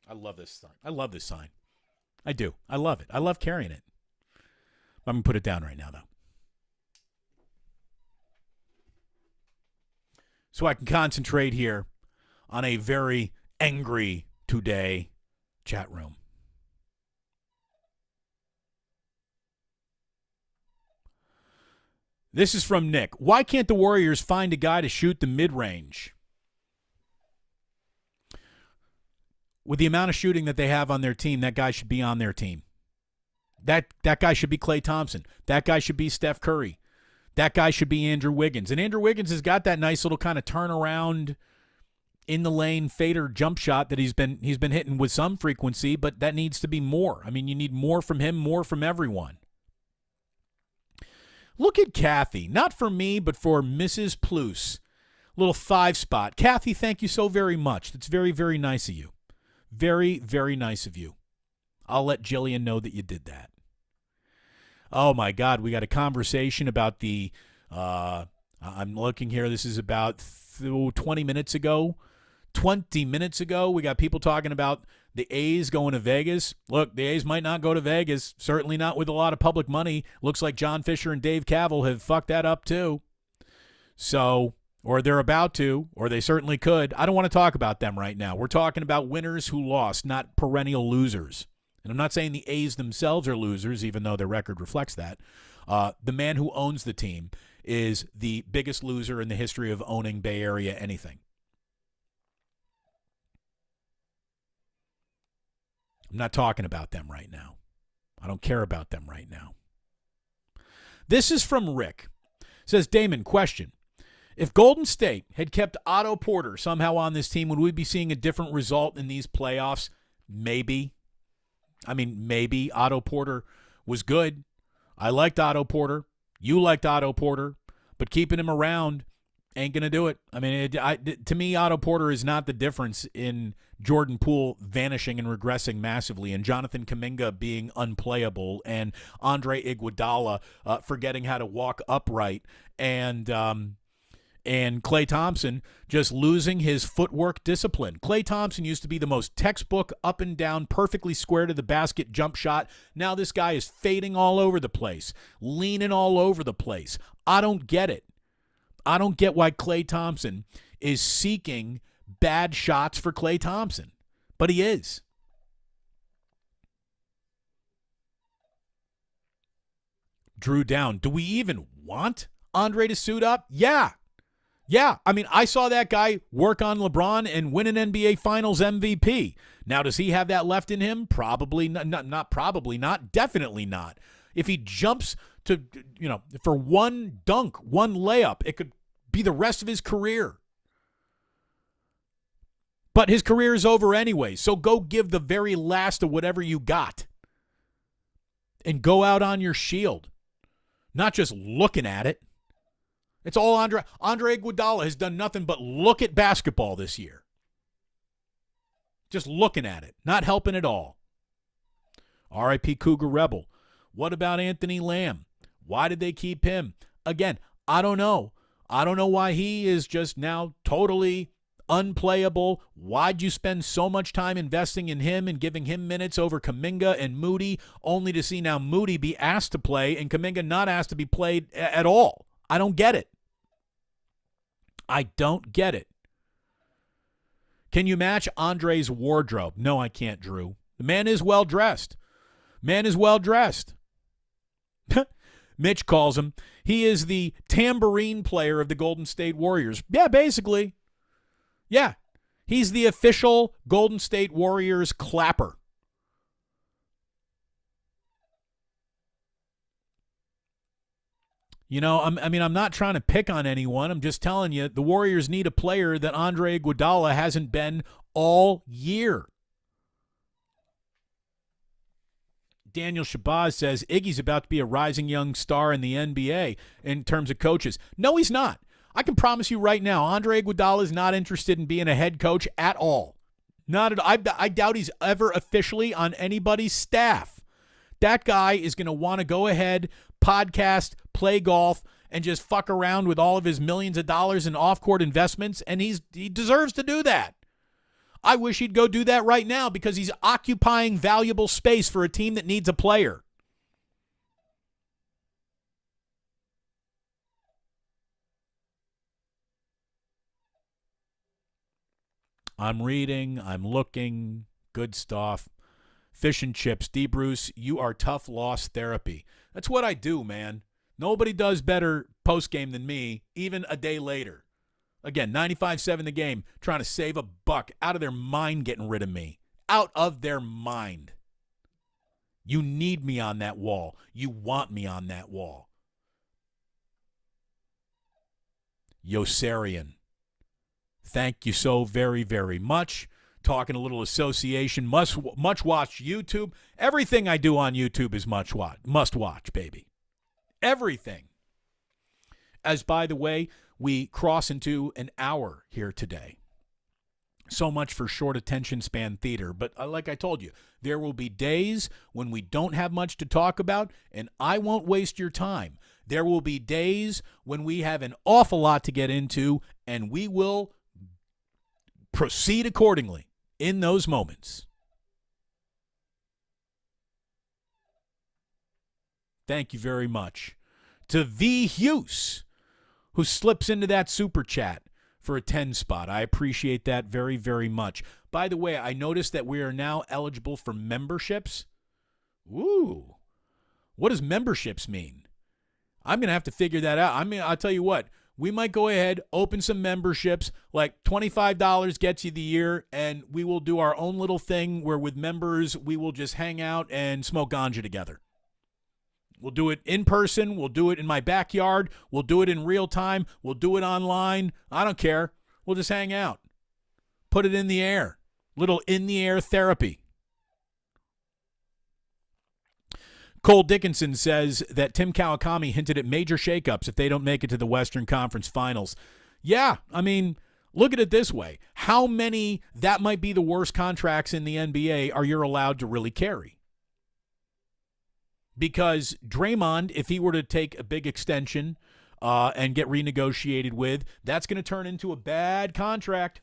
I love this sign. I love this sign. I do. I love it. I love carrying it. I'm going to put it down right now, though. So I can concentrate here on a very angry today chat room. This is from Nick. Why can't the Warriors find a guy to shoot the mid-range? With the amount of shooting that they have on their team, that guy should be on their team. That guy should be Klay Thompson. That guy should be Steph Curry. That guy should be Andrew Wiggins. And Andrew Wiggins has got that nice little kind of turnaround in the lane fader jump shot that he's been hitting with some frequency, but that needs to be more. I mean, you need more from him, more from everyone. Look at Kathy. Not for me, but for Mrs. Pluce. Little 5 spot. Kathy, thank you so very much. That's very, very nice of you. Very, very nice of you. I'll let Jillian know that you did that. Oh, my God. We got a conversation about the I'm looking here. This is about 20 minutes ago. 20 minutes ago, we got people talking about the A's going to Vegas. Look, the A's might not go to Vegas. Certainly not with a lot of public money. Looks like John Fisher and Dave Kaval have fucked that up too. So... or they're about to, or they certainly could. I don't want to talk about them right now. We're talking about winners who lost, not perennial losers. And I'm not saying the A's themselves are losers, even though their record reflects that. The man who owns the team is the biggest loser in the history of owning Bay Area anything. I'm not talking about them right now. I don't care about them right now. This is from Rick. It says, Damon, question. If Golden State had kept Otto Porter somehow on this team, would we be seeing a different result in these playoffs? Maybe. I mean, maybe. Otto Porter was good. I liked Otto Porter. You liked Otto Porter. But keeping him around ain't going to do it. I mean, to me, Otto Porter is not the difference in Jordan Poole vanishing and regressing massively, and Jonathan Kuminga being unplayable, and Andre Iguodala forgetting how to walk upright, and Klay Thompson just losing his footwork discipline. Klay Thompson used to be the most textbook up and down, perfectly square to the basket jump shot. Now this guy is fading all over the place, leaning all over the place. I don't get it. I don't get why Klay Thompson is seeking bad shots for Klay Thompson, but he is. Drew Down. Do we even want Andre to suit up? Yeah. I mean, I saw that guy work on LeBron and win an NBA Finals MVP. Now, does he have that left in him? Probably not. Probably not. Definitely not. If he jumps to, for one dunk, one layup, it could be the rest of his career. But his career is over anyway, so go give the very last of whatever you got. And go out on your shield. Not just looking at it. It's all Andre Iguodala has done nothing but look at basketball this year. Just looking at it. Not helping at all. R.I.P. Cougar Rebel. What about Anthony Lamb? Why did they keep him? Again, I don't know. I don't know why he is just now totally unplayable. Why'd you spend so much time investing in him and giving him minutes over Kuminga and Moody, only to see now Moody be asked to play and Kuminga not asked to be played at all? I don't get it. I don't get it. Can you match Andre's wardrobe? No, I can't, Drew. The man is well-dressed. Mitch calls him. He is the tambourine player of the Golden State Warriors. Yeah, basically. Yeah, he's the official Golden State Warriors clapper. I'm not trying to pick on anyone. I'm just telling you, the Warriors need a player that Andre Iguodala hasn't been all year. Daniel Shabazz says Iggy's about to be a rising young star in the NBA in terms of coaches. No, he's not. I can promise you right now, Andre Iguodala is not interested in being a head coach at all. I doubt he's ever officially on anybody's staff. That guy is going to want to go ahead, podcast, play golf, and just fuck around with all of his millions of dollars in off-court investments, and he deserves to do that. I wish he'd go do that right now because he's occupying valuable space for a team that needs a player. I'm reading, I'm looking, good stuff. Fish and chips. D. Bruce, you are tough loss therapy. That's what I do, man. Nobody does better post-game than me, even a day later. Again, 95-7 the game, trying to save a buck. Out of their mind getting rid of me. Out of their mind. You need me on that wall. You want me on that wall. Yosarian. Thank you so very, very much. Talking a little association, must watch YouTube. Everything I do on YouTube is must watch, baby. Everything. As by the way, we cross into an hour here today. So much for short attention span theater. But like I told you, there will be days when we don't have much to talk about, and I won't waste your time. There will be days when we have an awful lot to get into, and we will proceed accordingly in those moments. Thank you very much to V. Hughes, who slips into that super chat for a 10 spot. I appreciate that very, very much. By the way, I noticed that we are now eligible for memberships. Ooh. What does memberships mean? I'm going to have to figure that out. I mean, I'll tell you what. We might go ahead, open some memberships, like $25 gets you the year, and we will do our own little thing where with members, we will just hang out and smoke ganja together. We'll do it in person. We'll do it in my backyard. We'll do it in real time. We'll do it online. I don't care. We'll just hang out. Put it in the air. Little in-the-air therapy. Cole Dickinson says that Tim Kawakami hinted at major shakeups if they don't make it to the Western Conference Finals. Yeah, I mean, look at it this way. How many that might be the worst contracts in the NBA are you allowed to really carry? Because Draymond, if he were to take a big extension and get renegotiated with, that's going to turn into a bad contract.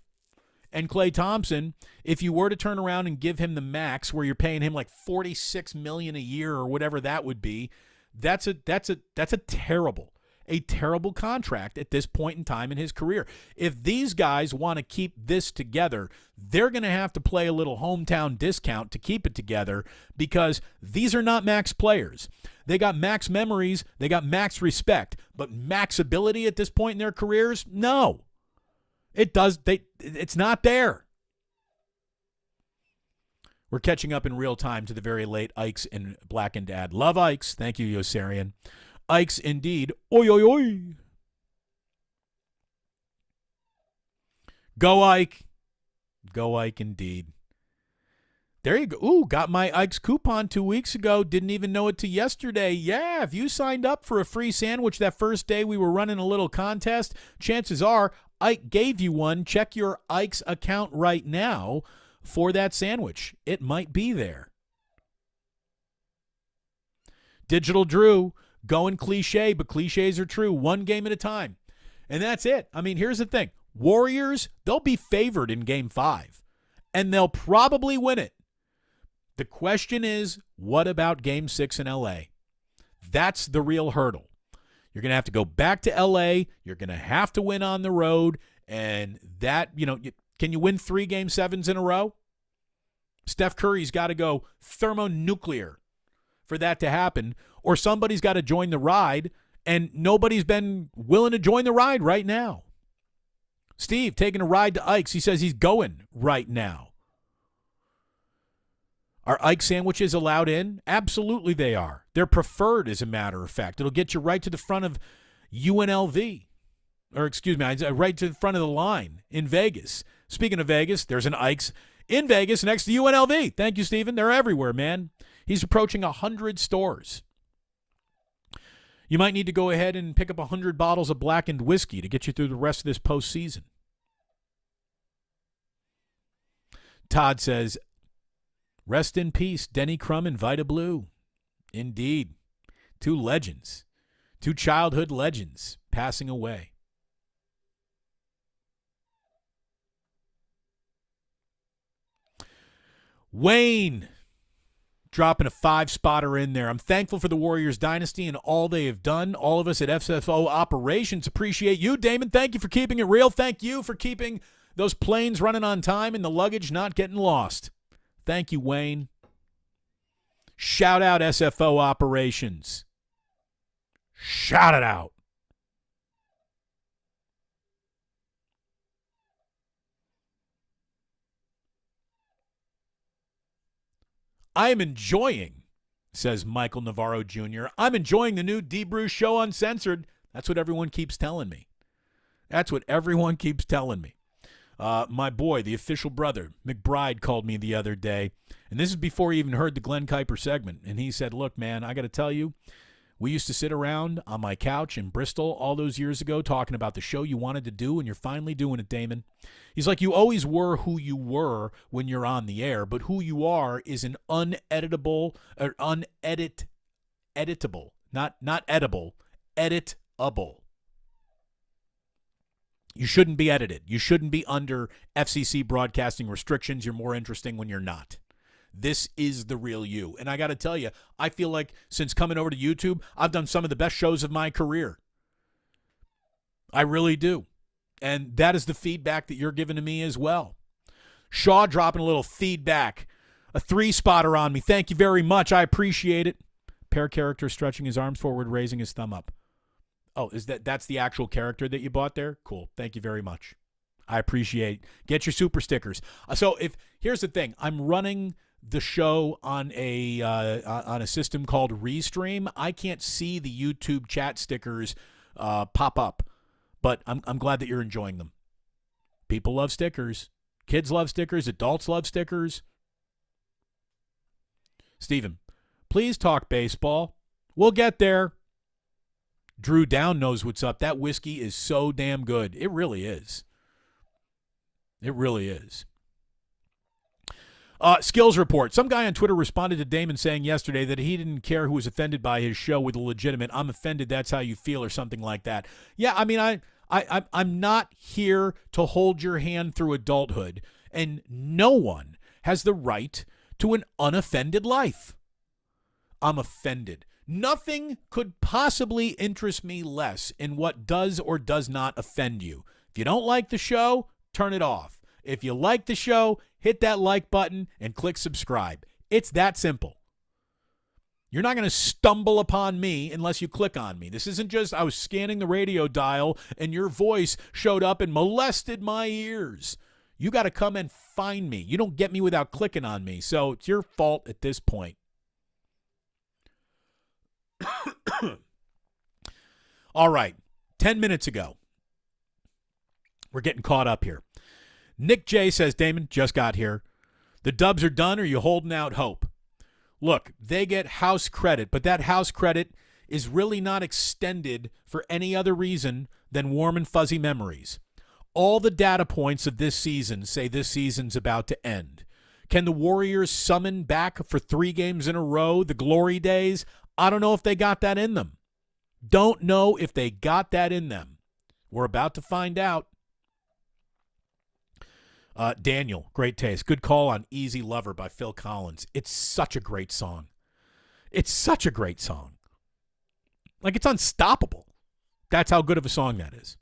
And Klay Thompson, if you were to turn around and give him the max where you're paying him like $46 million a year or whatever that would be, that's a terrible contract at this point in time in his career. If these guys want to keep this together, they're going to have to play a little hometown discount to keep it together because these are not max players. They got max memories, they got max respect, but max ability at this point in their careers, no. It's not there. We're catching up in real time to the very late Ikes and Black and Dad. Love Ikes. Thank you, Yosarian. Ikes indeed. Oi, oi, oi. Go Ike. Go Ike indeed. There you go. Ooh, got my Ike's coupon 2 weeks ago. Didn't even know it till yesterday. Yeah, if you signed up for a free sandwich that first day we were running a little contest, chances are Ike gave you one. Check your Ike's account right now for that sandwich. It might be there. Digital Drew, going cliche, but cliches are true. One game at a time. And that's it. I mean, here's the thing. Warriors, they'll be favored in Game 5, and they'll probably win it. The question is, what about Game 6 in L.A.? That's the real hurdle. You're going to have to go back to L.A. You're going to have to win on the road. And that, can you win 3 Game 7s in a row? Steph Curry's got to go thermonuclear for that to happen. Or somebody's got to join the ride. And nobody's been willing to join the ride right now. Steve taking a ride to Ike's. He says he's going right now. Are Ike sandwiches allowed in? Absolutely they are. They're preferred, as a matter of fact. It'll get you right to the front of UNLV. Or, excuse me, right to the front of the line in Vegas. Speaking of Vegas, there's an Ike's in Vegas next to UNLV. Thank you, Stephen. They're everywhere, man. He's approaching 100 stores. You might need to go ahead and pick up 100 bottles of blackened whiskey to get you through the rest of this postseason. Todd says, rest in peace, Denny Crum and Vita Blue. Indeed. 2 legends. 2 childhood legends passing away. Wayne dropping a 5-spotter in there. I'm thankful for the Warriors dynasty and all they have done. All of us at FSFO Operations appreciate you, Damon. Thank you for keeping it real. Thank you for keeping those planes running on time and the luggage not getting lost. Thank you, Wayne. Shout out SFO Operations. Shout it out. I am enjoying, says Michael Navarro Jr., I'm enjoying the new D. Bruce show Uncensored. That's what everyone keeps telling me. That's what everyone keeps telling me. My boy, the official brother, McBride, called me the other day, and this is before he even heard the Glenn Kuiper segment, and he said, look, man, I got to tell you, we used to sit around on my couch in Bristol all those years ago talking about the show you wanted to do, and you're finally doing it, Damon. He's like, you always were who you were when you're on the air, but who you are is an editable, You shouldn't be edited. You shouldn't be under FCC broadcasting restrictions. You're more interesting when you're not. This is the real you. And I got to tell you, I feel like since coming over to YouTube, I've done some of the best shows of my career. I really do. And that is the feedback that you're giving to me as well. Shaw dropping a little feedback. A 3-spotter on me. Thank you very much. I appreciate it. Pair character stretching his arms forward, raising his thumb up. Oh, that's the actual character that you bought there? Cool. Thank you very much. I appreciate. Get your super stickers. So here's the thing, I'm running the show on a system called Restream. I can't see the YouTube chat stickers pop up, but I'm glad that you're enjoying them. People love stickers. Kids love stickers. Adults love stickers. Steven, please talk baseball. We'll get there. Drew Down knows what's up. That whiskey is so damn good. It really is. It really is. Skills report. Some guy on Twitter responded to Damon saying yesterday that he didn't care who was offended by his show with a legitimate, I'm offended, that's how you feel, or something like that. Yeah, I mean, I'm not here to hold your hand through adulthood, and no one has the right to an unoffended life. I'm offended. Nothing could possibly interest me less in what does or does not offend you. If you don't like the show, turn it off. If you like the show, hit that like button and click subscribe. It's that simple. You're not going to stumble upon me unless you click on me. This isn't just I was scanning the radio dial and your voice showed up and molested my ears. You got to come and find me. You don't get me without clicking on me. So it's your fault at this point. All right. 10 minutes ago. We're getting caught up here. Nick J says, Damon, just got here. The Dubs are done, or are you holding out hope? Look, they get house credit, but that house credit is really not extended for any other reason than warm and fuzzy memories. All the data points of this season say this season's about to end. Can the Warriors summon back for 3 games in a row the glory days? I don't know if they got that in them. Don't know if they got that in them. We're about to find out. Daniel, great taste. Good call on Easy Lover by Phil Collins. It's such a great song. It's such a great song. Like, it's unstoppable. That's how good of a song that is.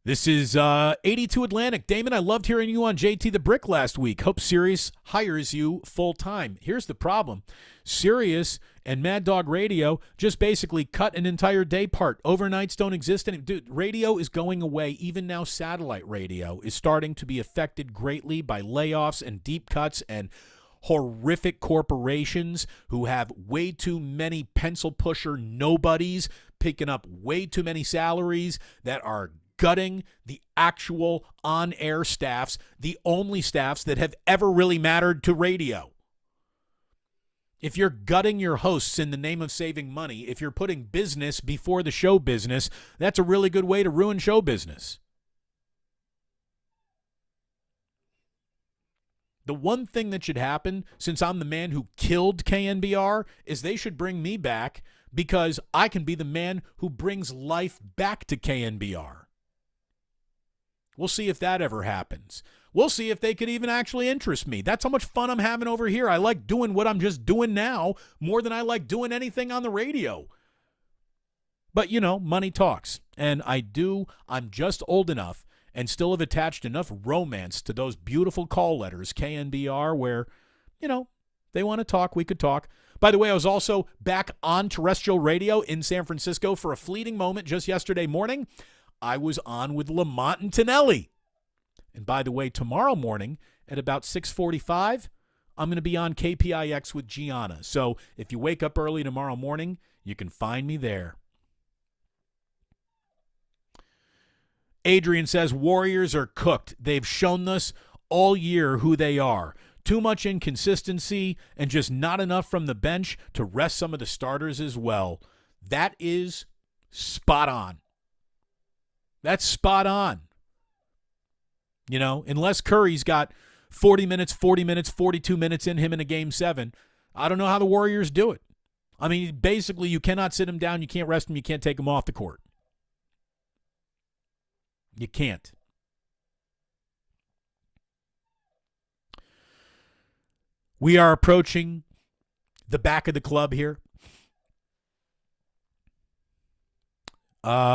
This is 82 Atlantic. Damon, I loved hearing you on JT the Brick last week. Hope Sirius hires you full time. Here's the problem. Sirius and Mad Dog Radio just basically cut an entire day part. Overnights don't exist anymore. Dude, radio is going away. Even now, satellite radio is starting to be affected greatly by layoffs and deep cuts and horrific corporations who have way too many pencil pusher nobodies picking up way too many salaries that are gutting the actual on-air staffs, the only staffs that have ever really mattered to radio. If you're gutting your hosts in the name of saving money, if you're putting business before the show business, that's a really good way to ruin show business. The one thing that should happen, since I'm the man who killed KNBR, is they should bring me back because I can be the man who brings life back to KNBR. We'll see if that ever happens. We'll see if they could even actually interest me. That's how much fun I'm having over here. I like doing what I'm just doing now more than I like doing anything on the radio. But, you know, money talks. And I'm just old enough and still have attached enough romance to those beautiful call letters, KNBR, where, you know, they want to talk, we could talk. By the way, I was also back on terrestrial radio in San Francisco for a fleeting moment just yesterday morning. I was on with Lamont and Tonelli. And by the way, tomorrow morning at about 6:45, I'm going to be on KPIX with Gianna. So if you wake up early tomorrow morning, you can find me there. Adrian says, Warriors are cooked. They've shown us all year who they are. Too much inconsistency and just not enough from the bench to rest some of the starters as well. That is spot on. That's spot on. You know, unless Curry's got 40 minutes, 42 minutes in him in a game 7, I don't know how the Warriors do it. I mean, basically, you cannot sit him down, you can't rest him, you can't take him off the court. You can't. We are approaching the back of the club here.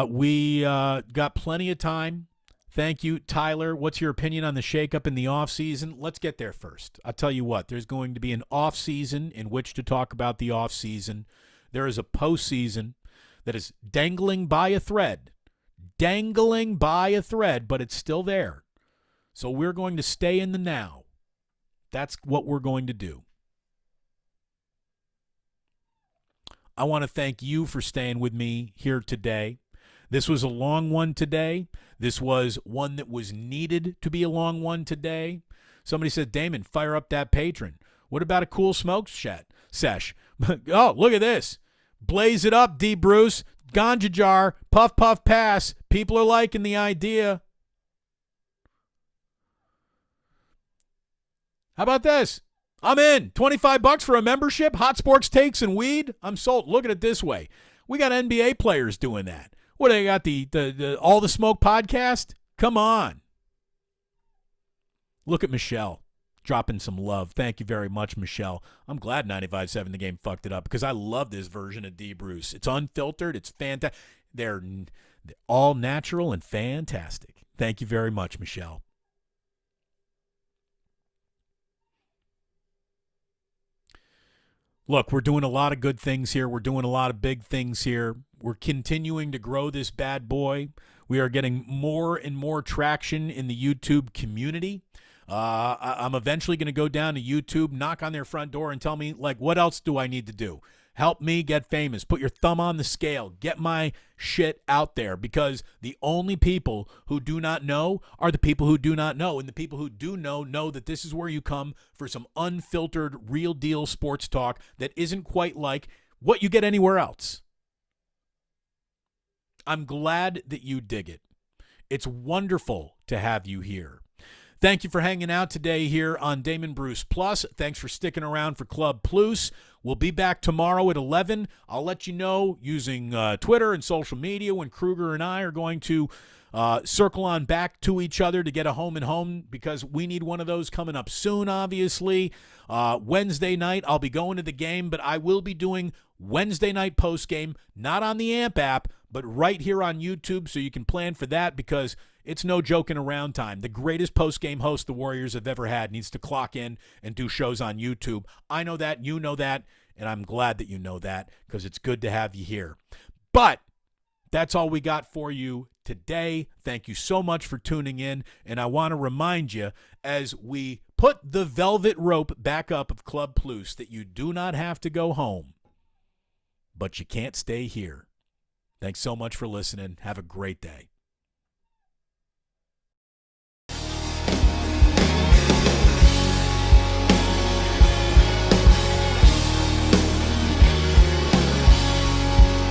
We got plenty of time. Thank you, Tyler. What's your opinion on the shakeup in the offseason? Let's get there first. I'll tell you what, there's going to be an offseason in which to talk about the offseason. There is a postseason that is dangling by a thread. But it's still there. So we're going to stay in the now. That's what we're going to do. I want to thank you for staying with me here today. This was a long one today. This was one that was needed to be a long one today. Somebody said, Damon, fire up that patron. What about a cool smoke sesh? Oh, look at this. Blaze it up, D. Bruce. Ganja jar. Puff, puff, pass. People are liking the idea. How about this? I'm in. $25 for a membership, hot sports takes and weed. I'm sold. Look at it this way. We got NBA players doing that. What, they got the All the Smoke podcast? Come on. Look at Michelle dropping some love. Thank you very much, Michelle. I'm glad 95.7 The Game fucked it up because I love this version of D. Bruce. It's unfiltered. It's fantastic. They're all natural and fantastic. Thank you very much, Michelle. Look, we're doing a lot of good things here. We're doing a lot of big things here. We're continuing to grow this bad boy. We are getting more and more traction in the YouTube community. I'm eventually going to go down to YouTube, knock on their front door, and tell me, like, what else do I need to do? Help me get famous. Put your thumb on the scale. Get my shit out there, because the only people who do not know are the people who do not know. And the people who do know that this is where you come for some unfiltered, real deal sports talk that isn't quite like what you get anywhere else. I'm glad that you dig it. It's wonderful to have you here. Thank you for hanging out today here on Damon Bruce Plus. Thanks for sticking around for Club Plus. We'll be back tomorrow at 11. I'll let you know using Twitter and social media when Kruger and I are going to circle on back to each other to get a home and home, because we need one of those coming up soon, obviously. Wednesday night, I'll be going to the game, but I will be doing Wednesday night postgame, not on the AMP app, but right here on YouTube, so you can plan for that, because it's no joking around time. The greatest postgame host the Warriors have ever had needs to clock in and do shows on YouTube. I know that, you know that, and I'm glad that you know that, because it's good to have you here. But that's all we got for you today. Thank you so much for tuning in, and I want to remind you, as we put the velvet rope back up of Club Plus, that you do not have to go home, but you can't stay here. Thanks so much for listening. Have a great day.